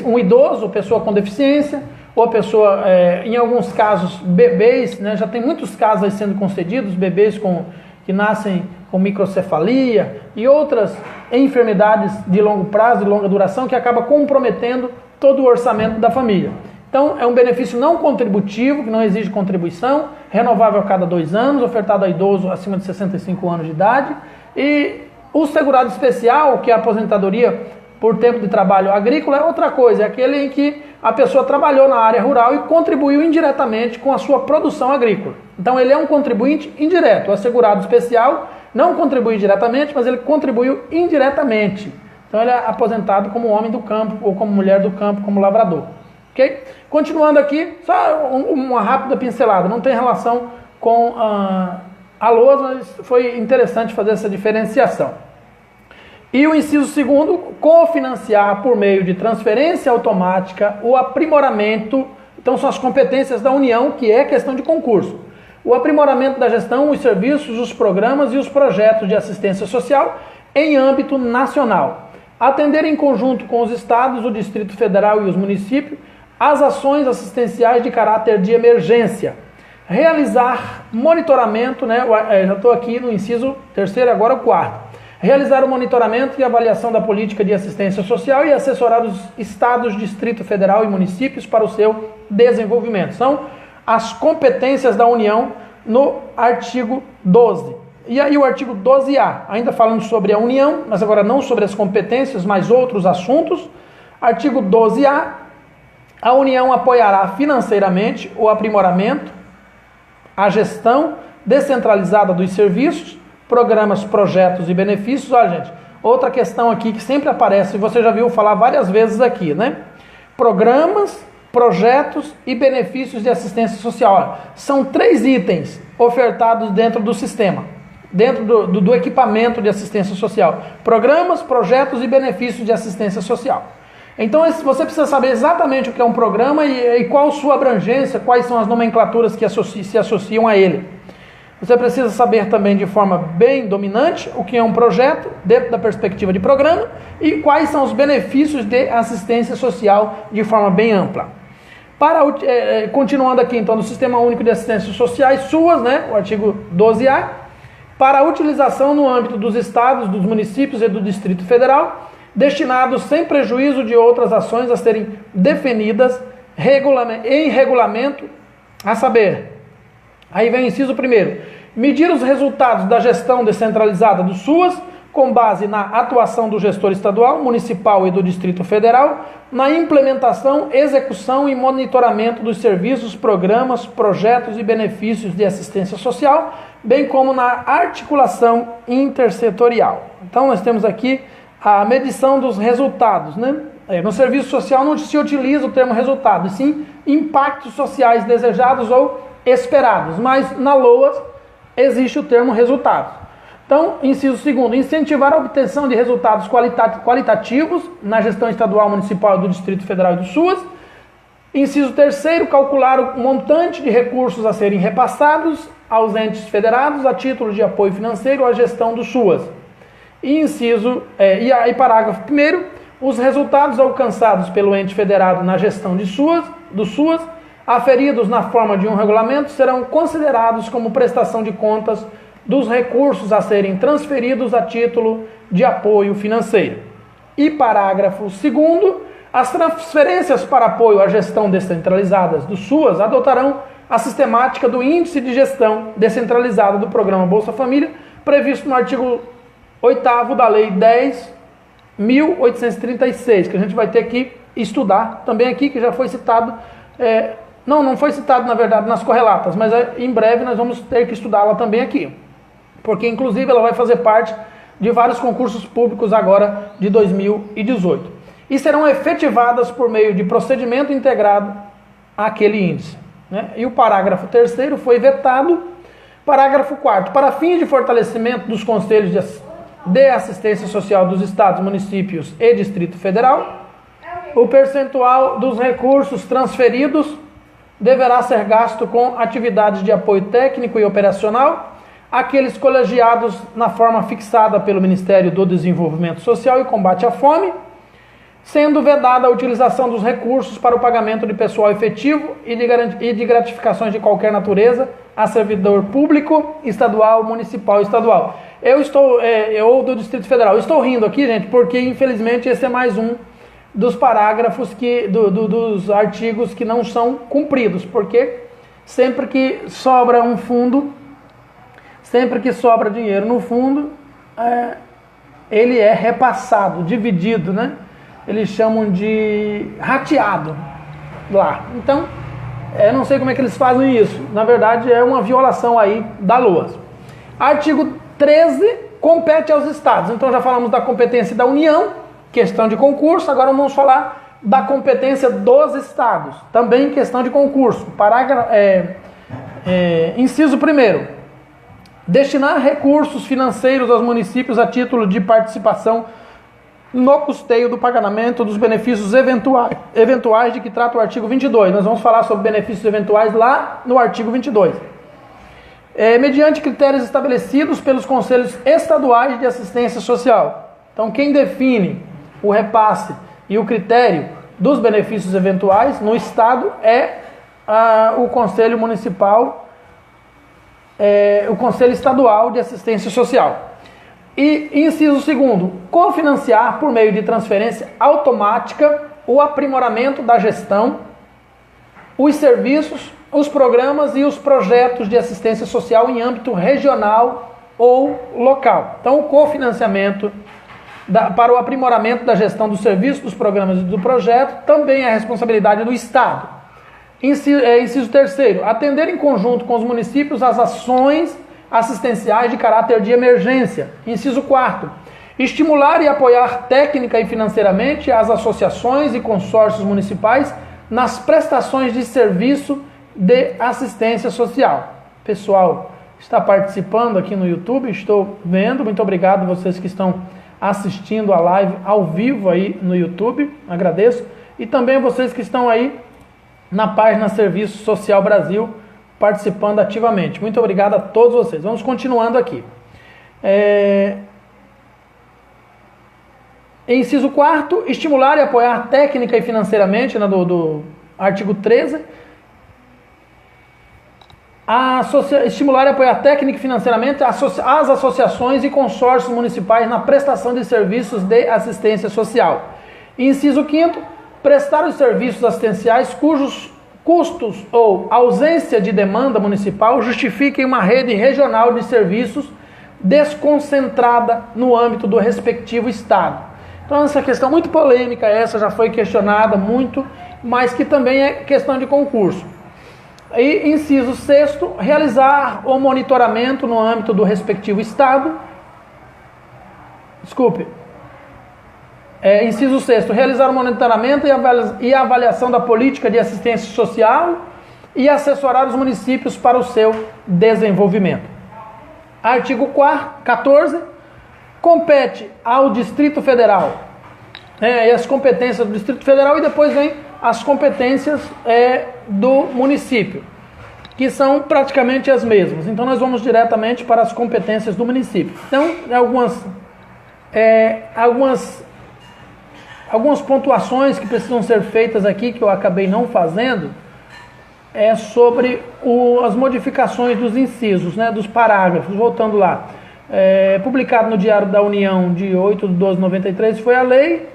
Um idoso, pessoa com deficiência, ou a pessoa, em alguns casos, bebês, já tem muitos casos aí sendo concedidos, bebês que nascem com microcefalia e outras enfermidades de longo prazo, de longa duração, que acaba comprometendo todo o orçamento da família. Então, é um benefício não contributivo, que não exige contribuição, renovável a cada 2 anos, ofertado a idoso acima de 65 anos de idade. E o segurado especial, que é a aposentadoria por tempo de trabalho agrícola, é outra coisa, é aquele em que a pessoa trabalhou na área rural e contribuiu indiretamente com a sua produção agrícola. Então, ele é um contribuinte indireto. O assegurado especial não contribui diretamente, mas ele contribuiu indiretamente. Então, ele é aposentado como homem do campo ou como mulher do campo, como lavrador. Okay? Continuando aqui, só uma rápida pincelada, não tem relação com a LOAS, mas foi interessante fazer essa diferenciação. E o inciso segundo, cofinanciar por meio de transferência automática o aprimoramento, então são as competências da União, que é questão de concurso. O aprimoramento da gestão, os serviços, os programas e os projetos de assistência social em âmbito nacional. Atender em conjunto com os estados, o Distrito Federal e os municípios, as ações assistenciais de caráter de emergência. Realizar monitoramento, né? Já estou aqui no inciso terceiro, agora o quarto. Realizar o monitoramento e avaliação da política de assistência social e assessorar os estados, Distrito Federal e municípios para o seu desenvolvimento. São as competências da União no artigo 12. E aí o artigo 12A, ainda falando sobre a União, mas agora não sobre as competências, mas outros assuntos. Artigo 12A. A União apoiará financeiramente o aprimoramento, a gestão descentralizada dos serviços, programas, projetos e benefícios. Olha, gente, outra questão aqui que sempre aparece, você já viu falar várias vezes aqui, né? Programas, projetos e benefícios de assistência social. Olha, são 3 itens ofertados dentro do sistema, dentro do equipamento de assistência social. Programas, projetos e benefícios de assistência social. Então você precisa saber exatamente o que é um programa e qual sua abrangência, quais são as nomenclaturas que se associam a ele. Você precisa saber também de forma bem dominante o que é um projeto dentro da perspectiva de programa e quais são os benefícios de assistência social de forma bem ampla. Continuando aqui então no Sistema Único de Assistências Sociais, SUAS, né, o artigo 12A, para a utilização no âmbito dos estados, dos municípios e do Distrito Federal, destinados sem prejuízo de outras ações a serem definidas em regulamento, a saber, aí vem o inciso primeiro, medir os resultados da gestão descentralizada do SUAS com base na atuação do gestor estadual, municipal e do Distrito Federal, na implementação, execução e monitoramento dos serviços, programas, projetos e benefícios de assistência social, bem como na articulação intersetorial. Então nós temos aqui a medição dos resultados, né? No serviço social não se utiliza o termo resultado, e sim impactos sociais desejados ou esperados, mas na LOAS existe o termo resultado. Então, inciso segundo, incentivar a obtenção de resultados qualitativos na gestão estadual, municipal do Distrito Federal e do SUAS. Inciso terceiro, calcular o montante de recursos a serem repassados aos entes federados a título de apoio financeiro à gestão do SUAS. E parágrafo 1º, os resultados alcançados pelo ente federado na gestão do SUAS, aferidos na forma de um regulamento, serão considerados como prestação de contas dos recursos a serem transferidos a título de apoio financeiro. E parágrafo 2º, as transferências para apoio à gestão descentralizadas do SUAS adotarão a sistemática do Índice de Gestão Descentralizada do Programa Bolsa Família, previsto no artigo 8º da Lei 10.836, que a gente vai ter que estudar também aqui, que já foi citado, não foi citado na verdade nas correlatas, mas em breve nós vamos ter que estudá-la também aqui, porque inclusive ela vai fazer parte de vários concursos públicos agora de 2018, e serão efetivadas por meio de procedimento integrado àquele índice, né? E o parágrafo 3º foi vetado. Parágrafo 4º, para fins de fortalecimento dos conselhos de assistência social dos estados, municípios e Distrito Federal, o percentual dos recursos transferidos deverá ser gasto com atividades de apoio técnico e operacional, aqueles colegiados na forma fixada pelo Ministério do Desenvolvimento Social e Combate à Fome, sendo vedada a utilização dos recursos para o pagamento de pessoal efetivo e de gratificações de qualquer natureza a servidor público, estadual, municipal e estadual. Eu do Distrito Federal. Eu estou rindo aqui, gente, porque infelizmente esse é mais um dos parágrafos dos artigos que não são cumpridos, porque sempre que sobra um fundo, sempre que sobra dinheiro no fundo, ele é repassado, dividido, né? Eles chamam de rateado lá. Então, não sei como é que eles fazem isso. Na verdade, é uma violação aí da LOAS. Artigo 13 compete aos estados. Então, já falamos da competência da União, questão de concurso. Agora vamos falar da competência dos estados, também questão de concurso. Inciso 1º. Destinar recursos financeiros aos municípios a título de participação no custeio do pagamento dos benefícios eventuais de que trata o artigo 22. Nós vamos falar sobre benefícios eventuais lá no artigo 22. Mediante critérios estabelecidos pelos conselhos estaduais de assistência social. Então, quem define o repasse e o critério dos benefícios eventuais no estado é o Conselho Municipal, o Conselho Estadual de Assistência Social. E inciso 2º, cofinanciar por meio de transferência automática o aprimoramento da gestão, os serviços, os programas e os projetos de assistência social em âmbito regional ou local. Então, o cofinanciamento para o aprimoramento da gestão dos serviços, dos programas e do projeto também é responsabilidade do Estado. Inciso 3º, atender em conjunto com os municípios as ações assistenciais de caráter de emergência. Inciso 4º, estimular e apoiar técnica e financeiramente as associações e consórcios municipais nas prestações de serviço de assistência social. Pessoal, está participando aqui no YouTube, estou vendo, muito obrigado vocês que estão assistindo a live ao vivo aí no YouTube, agradeço, e também vocês que estão aí na página Serviço Social Brasil, participando ativamente. Muito obrigado a todos vocês. Vamos continuando aqui. Inciso 4º, estimular e apoiar técnica e financeiramente, né, do artigo 13. Estimular e apoiar técnica e financeiramente as associações e consórcios municipais na prestação de serviços de assistência social. Inciso 5º, prestar os serviços assistenciais cujos custos ou ausência de demanda municipal justifiquem uma rede regional de serviços desconcentrada no âmbito do respectivo estado. Então, essa questão muito polêmica, essa já foi questionada muito, mas que também é questão de concurso. E inciso 6º, realizar o monitoramento no âmbito do respectivo estado. Inciso 6º, realizar o monitoramento e avaliação da política de assistência social e assessorar os municípios para o seu desenvolvimento. Artigo 14, compete ao Distrito Federal, e as competências do Distrito Federal, e depois vem as competências do município, que são praticamente as mesmas. Então nós vamos diretamente para as competências do município. Então, algumas pontuações que precisam ser feitas aqui, que eu acabei não fazendo, sobre as modificações dos incisos, né, dos parágrafos. Voltando lá, publicado no Diário da União de 8/12/93 foi a lei.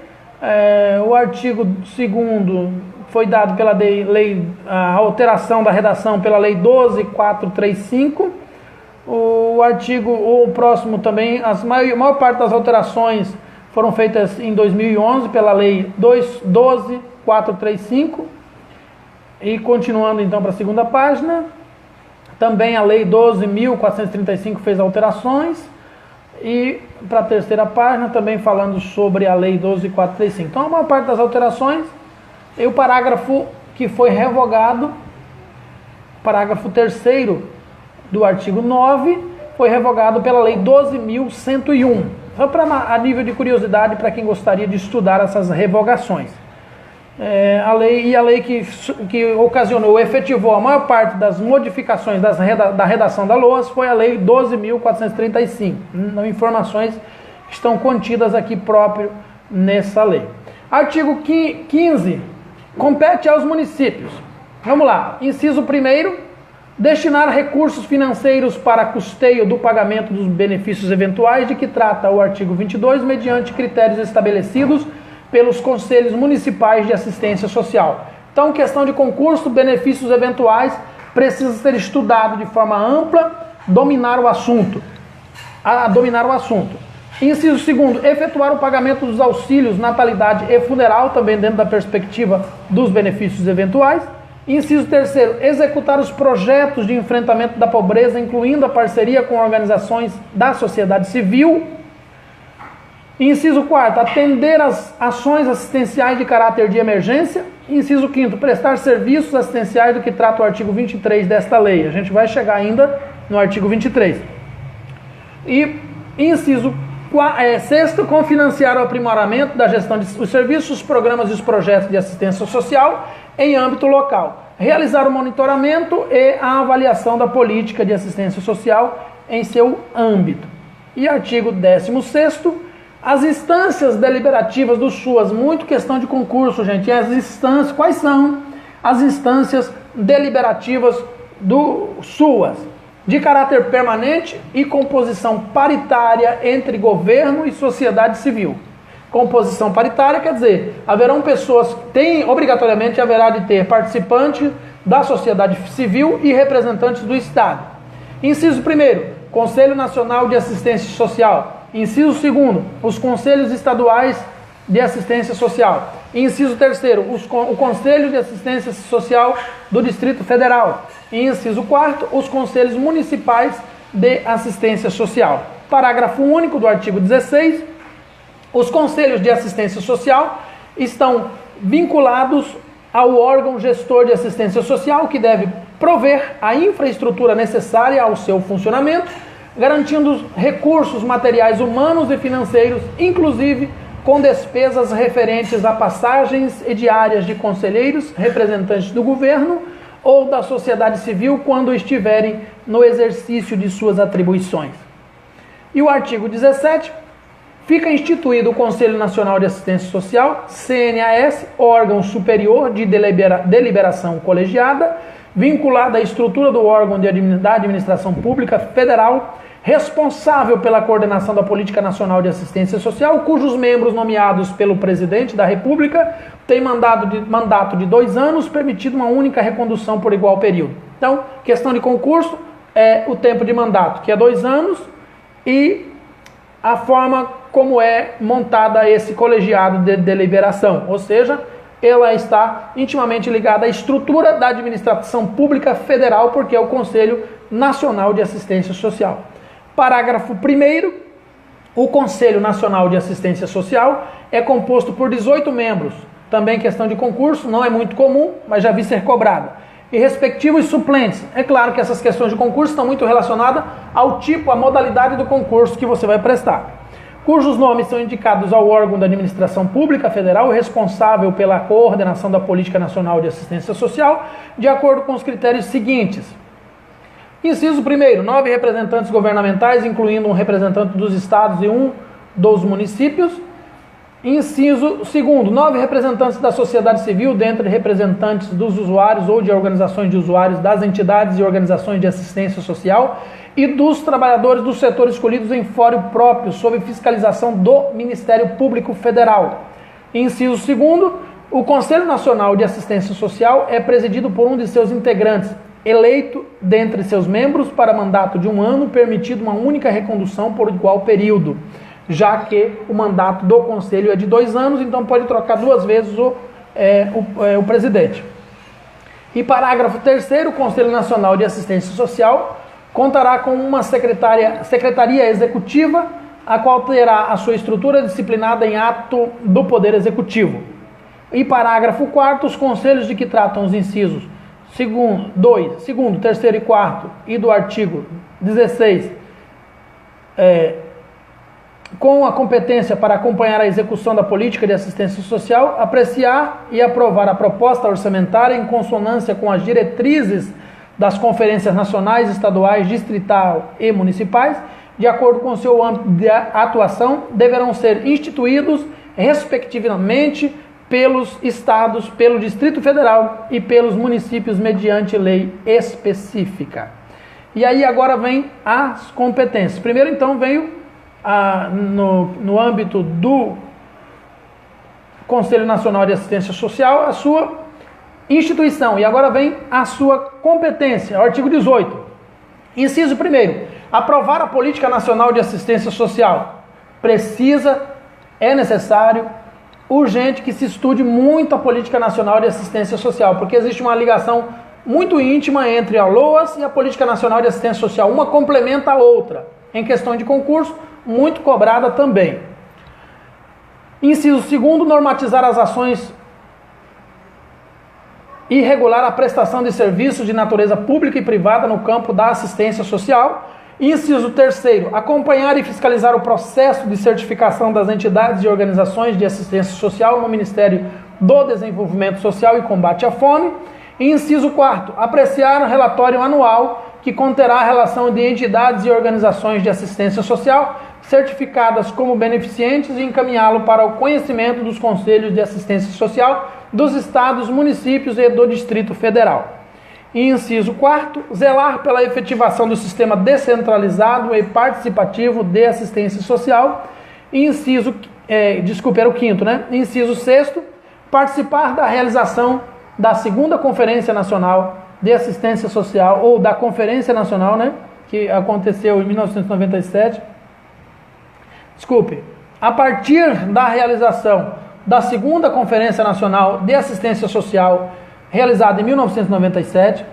O artigo 2º foi dado pela lei, a alteração da redação pela lei 12.435. O próximo também, a maior parte das alterações foram feitas em 2011 pela lei 12.435. E continuando então para a segunda página, também a lei 12.435 fez alterações. E para a terceira página também falando sobre a lei 12.435. Então a maior parte das alterações, e o parágrafo que foi revogado, parágrafo 3º do artigo 9, foi revogado pela lei 12.101. Só a nível de curiosidade para quem gostaria de estudar essas revogações. A lei que ocasionou, efetivou a maior parte das modificações da redação da LOAS foi a lei 12.435. Informações que estão contidas aqui próprio nessa lei. Artigo 15. Compete aos municípios. Vamos lá. Inciso 1º. Destinar recursos financeiros para custeio do pagamento dos benefícios eventuais de que trata o artigo 22, mediante critérios estabelecidos pelos conselhos municipais de assistência social. Então, questão de concurso, benefícios eventuais, precisa ser estudado de forma ampla, dominar o assunto. Inciso segundo, efetuar o pagamento dos auxílios, natalidade e funeral, também dentro da perspectiva dos benefícios eventuais. Inciso terceiro, executar os projetos de enfrentamento da pobreza, incluindo a parceria com organizações da sociedade civil. Inciso quarto, atender às ações assistenciais de caráter de emergência. Inciso quinto, prestar serviços assistenciais do que trata o artigo 23 desta lei. A gente vai chegar ainda no artigo 23. E inciso sexto, confinanciar o aprimoramento da gestão dos serviços, os programas e os projetos de assistência social em âmbito local. Realizar o monitoramento e a avaliação da política de assistência social em seu âmbito. E artigo 16º, as instâncias deliberativas do SUAS, muito questão de concurso, gente. As instâncias, quais são as instâncias deliberativas do SUAS? De caráter permanente e composição paritária entre governo e sociedade civil. Composição paritária quer dizer, haverão pessoas, obrigatoriamente haverá de ter participantes da sociedade civil e representantes do Estado. Inciso 1º, Conselho Nacional de Assistência Social. Inciso 2º, os Conselhos Estaduais de Assistência Social. Inciso 3º, o Conselho de Assistência Social do Distrito Federal. Inciso 4º, os Conselhos Municipais de Assistência Social. Parágrafo único do artigo 16, os Conselhos de Assistência Social estão vinculados ao órgão gestor de assistência social, que deve prover a infraestrutura necessária ao seu funcionamento, garantindo recursos materiais humanos e financeiros, inclusive com despesas referentes a passagens e diárias de conselheiros, representantes do governo ou da sociedade civil quando estiverem no exercício de suas atribuições. E o artigo 17, fica instituído o Conselho Nacional de Assistência Social, CNAS, órgão superior de deliberação colegiada, vinculado à estrutura do órgão da administração pública federal, responsável pela coordenação da política nacional de assistência social, cujos membros nomeados pelo presidente da República têm mandato de 2 anos, permitido uma única recondução por igual período. Então, questão de concurso é o tempo de mandato, que é 2 anos, e a forma como é montada esse colegiado de deliberação, ou seja, ela está intimamente ligada à estrutura da administração pública federal, porque é o Conselho Nacional de Assistência Social. Parágrafo 1º, o Conselho Nacional de Assistência Social é composto por 18 membros, também questão de concurso, não é muito comum, mas já vi ser cobrada, e respectivos suplentes. É claro que essas questões de concurso estão muito relacionadas ao tipo, à modalidade do concurso que você vai prestar, cujos nomes são indicados ao órgão da administração pública federal responsável pela coordenação da política nacional de assistência social, de acordo com os critérios seguintes. Inciso 1º, 9 representantes governamentais, incluindo um representante dos estados e um dos municípios. Inciso 2º, 9 representantes da sociedade civil, dentre representantes dos usuários ou de organizações de usuários, das entidades e organizações de assistência social e dos trabalhadores do setor escolhidos em fórum próprio, sob fiscalização do Ministério Público Federal. Inciso 2º, o Conselho Nacional de Assistência Social é presidido por um de seus integrantes, eleito dentre seus membros para mandato de 1 ano, permitido uma única recondução por igual período, já que o mandato do Conselho é de 2 anos, então pode trocar 2 vezes o presidente. E parágrafo 3º, o Conselho Nacional de Assistência Social contará com uma secretaria executiva, a qual terá a sua estrutura disciplinada em ato do Poder Executivo. E parágrafo 4º, os conselhos de que tratam os incisos 2º, 3º e 4º e do artigo 16, com a competência para acompanhar a execução da política de assistência social, apreciar e aprovar a proposta orçamentária em consonância com as diretrizes das conferências nacionais, estaduais, distrital e municipais, de acordo com o seu âmbito de atuação, deverão ser instituídos, respectivamente, pelos estados, pelo Distrito Federal e pelos municípios mediante lei específica. E aí agora vem as competências. Primeiro, então, veio no âmbito do Conselho Nacional de Assistência Social, a sua instituição. E agora vem a sua competência, o artigo 18. Inciso 1º, aprovar a Política Nacional de Assistência Social. É necessário, urgente, que se estude muito a Política Nacional de Assistência Social, porque existe uma ligação muito íntima entre a LOAS e a Política Nacional de Assistência Social. Uma complementa a outra. Em questão de concurso, muito cobrada também. Inciso 2º, normatizar as ações e regular a prestação de serviços de natureza pública e privada no campo da assistência social. Inciso 3º, acompanhar e fiscalizar o processo de certificação das entidades e organizações de assistência social no Ministério do Desenvolvimento Social e Combate à Fome. Inciso 4º, apreciar o relatório anual que conterá a relação de entidades e organizações de assistência social certificadas como beneficientes e encaminhá-lo para o conhecimento dos Conselhos de Assistência Social dos Estados, municípios e do Distrito Federal. E inciso 4º, zelar pela efetivação do sistema descentralizado e participativo de assistência social. E era o 5º, né? Inciso 6º, participar da realização da 2ª Conferência Nacional de Assistência Social, ou da Conferência Nacional, né? Que aconteceu em 1997. A partir da realização da 2ª Conferência Nacional de Assistência Social, realizada em 1997,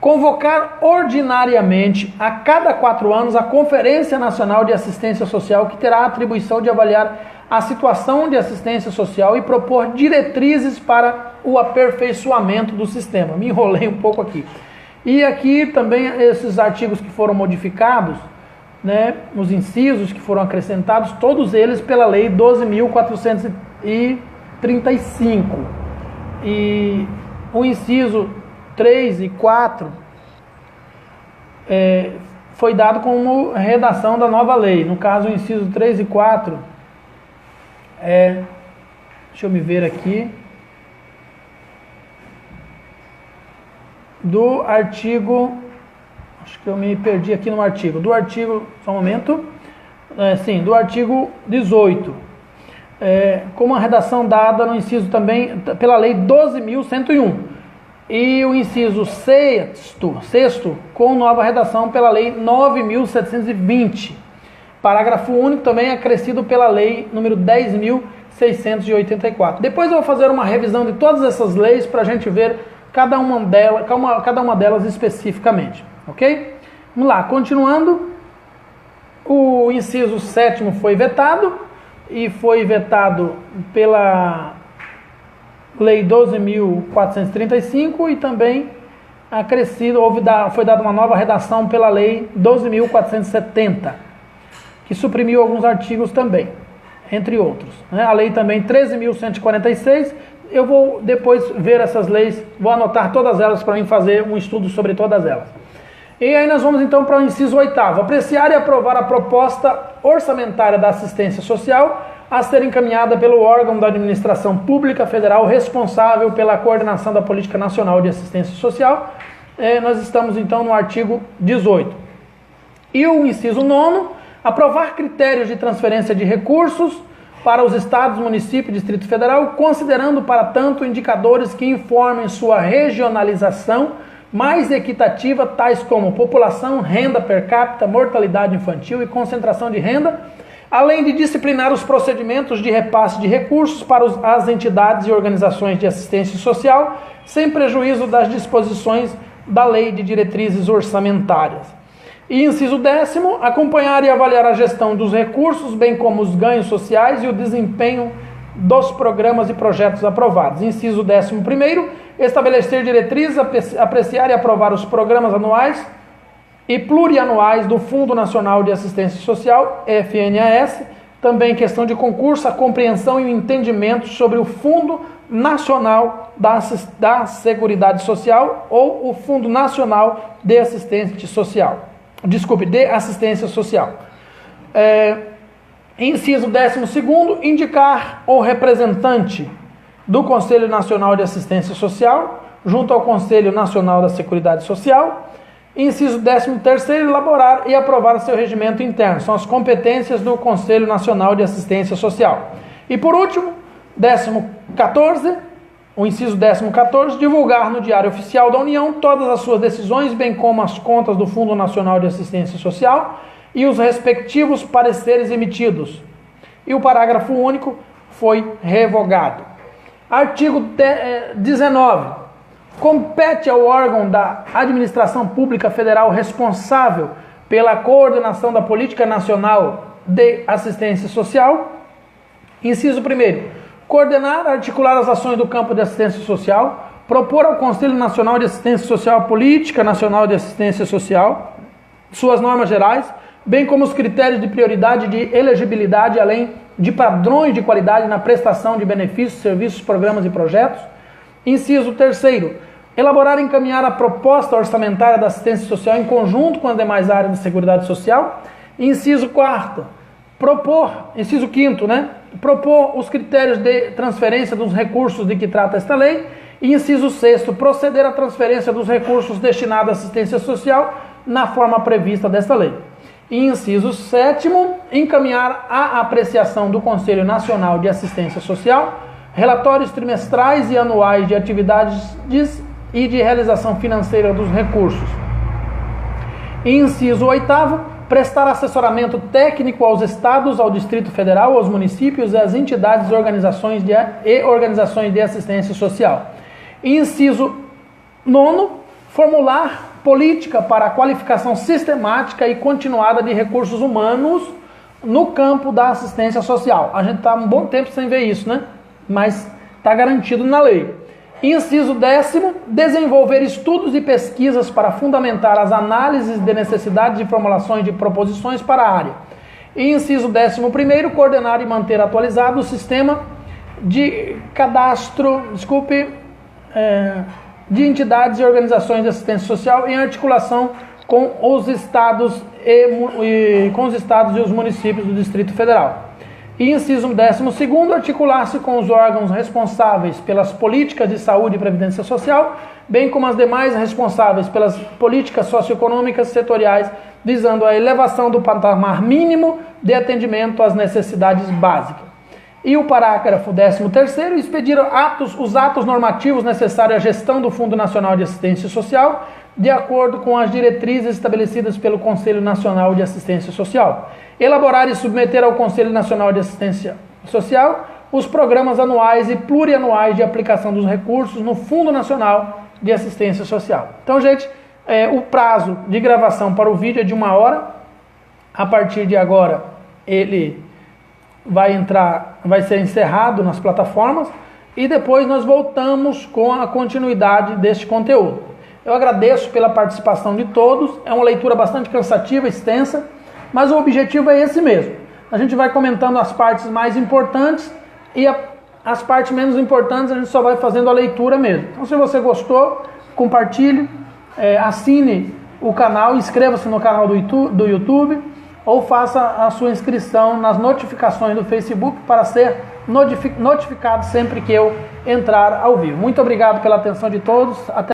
convocar ordinariamente a cada 4 anos a Conferência Nacional de Assistência Social, que terá a atribuição de avaliar a situação de assistência social e propor diretrizes para o aperfeiçoamento do sistema. Me enrolei um pouco aqui. E aqui também esses artigos que foram modificados, né, os incisos que foram acrescentados, todos eles pela Lei 12.435. E o inciso 3 e 4 foi dado como redação da nova lei. No caso, o inciso 3 e 4 deixa eu me ver aqui, do artigo, acho que eu me perdi aqui no artigo, só um momento, do artigo 18, como a redação dada no inciso também pela Lei 12.101, e o inciso 6º com nova redação pela Lei 9.720, parágrafo único também acrescido pela Lei número 10.684. Depois eu vou fazer uma revisão de todas essas leis para a gente ver cada uma delas especificamente, ok? Vamos lá, continuando, o inciso 7º foi vetado, e foi vetado pela Lei 12.435 e também foi dada uma nova redação pela Lei 12.470, que suprimiu alguns artigos também, entre outros, né? A Lei também 13.146, eu vou depois ver essas leis, vou anotar todas elas para mim fazer um estudo sobre todas elas. E aí nós vamos então para o inciso 8º, apreciar e aprovar a proposta orçamentária da assistência social a ser encaminhada pelo órgão da administração pública federal responsável pela coordenação da Política Nacional de Assistência Social. Nós estamos então no artigo 18. E o inciso 9º, aprovar critérios de transferência de recursos para os estados, municípios e Distrito Federal, considerando para tanto indicadores que informem sua regionalização mais equitativa, tais como população, renda per capita, mortalidade infantil e concentração de renda, além de disciplinar os procedimentos de repasse de recursos para as entidades e organizações de assistência social, sem prejuízo das disposições da Lei de Diretrizes Orçamentárias. E inciso 10º, acompanhar e avaliar a gestão dos recursos, bem como os ganhos sociais e o desempenho dos programas e projetos aprovados. Inciso 11º, estabelecer diretrizes, apreciar e aprovar os programas anuais e plurianuais do Fundo Nacional de Assistência Social, FNAS, também questão de concurso, a compreensão e o entendimento sobre o Fundo Nacional da Seguridade Social ou o Fundo Nacional de Assistência Social. De assistência social. Inciso 12º, indicar o representante do Conselho Nacional de Assistência Social junto ao Conselho Nacional da Seguridade Social. Inciso 13º, elaborar e aprovar seu regimento interno. São as competências do Conselho Nacional de Assistência Social. E por último, 14, o inciso 14, divulgar no Diário Oficial da União todas as suas decisões, bem como as contas do Fundo Nacional de Assistência Social e os respectivos pareceres emitidos. E o parágrafo único foi revogado. Artigo 19. Compete ao órgão da Administração Pública Federal responsável pela coordenação da Política Nacional de Assistência Social. Inciso 1. Coordenar, articular as ações do campo de assistência social, propor ao Conselho Nacional de Assistência Social a Política Nacional de Assistência Social, suas normas gerais, bem como os critérios de prioridade e de elegibilidade, além de padrões de qualidade na prestação de benefícios, serviços, programas e projetos. Inciso 3. Elaborar e encaminhar a proposta orçamentária da assistência social em conjunto com as demais áreas de seguridade social. Inciso 4. Inciso 5, propor os critérios de transferência dos recursos de que trata esta lei. E inciso 6, proceder à transferência dos recursos destinados à assistência social na forma prevista desta lei. E inciso 7, encaminhar à apreciação do Conselho Nacional de Assistência Social relatórios trimestrais e anuais de atividades e de realização financeira dos recursos. E inciso 8, prestar assessoramento técnico aos estados, ao Distrito Federal, aos municípios e às entidades e organizações de assistência social. E inciso 9, formular política para a qualificação sistemática e continuada de recursos humanos no campo da assistência social. A gente está um bom tempo sem ver isso, mas está garantido na lei. Inciso 10, desenvolver estudos e pesquisas para fundamentar as análises de necessidades e formulações de proposições para a área. E inciso 11, coordenar e manter atualizado o sistema de cadastro, de entidades e organizações de assistência social em articulação com os estados e os municípios do Distrito Federal. E inciso 12, articular-se com os órgãos responsáveis pelas políticas de saúde e previdência social, bem como as demais responsáveis pelas políticas socioeconômicas setoriais, visando a elevação do patamar mínimo de atendimento às necessidades básicas. E o parágrafo 13º, expedir os atos normativos necessários à gestão do Fundo Nacional de Assistência Social, de acordo com as diretrizes estabelecidas pelo Conselho Nacional de Assistência Social. Elaborar e submeter ao Conselho Nacional de Assistência Social os programas anuais e plurianuais de aplicação dos recursos no Fundo Nacional de Assistência Social. Então, gente, o prazo de gravação para o vídeo é de 1 hora. A partir de agora, ele vai ser encerrado nas plataformas e depois nós voltamos com a continuidade deste conteúdo. Eu agradeço pela participação de todos. É uma leitura bastante cansativa, extensa, mas o objetivo é esse mesmo. A gente vai comentando as partes mais importantes e as partes menos importantes a gente só vai fazendo a leitura mesmo. Então, se você gostou, compartilhe, assine o canal, inscreva-se no canal do YouTube ou faça a sua inscrição nas notificações do Facebook para ser notificado sempre que eu entrar ao vivo. Muito obrigado pela atenção de todos. Até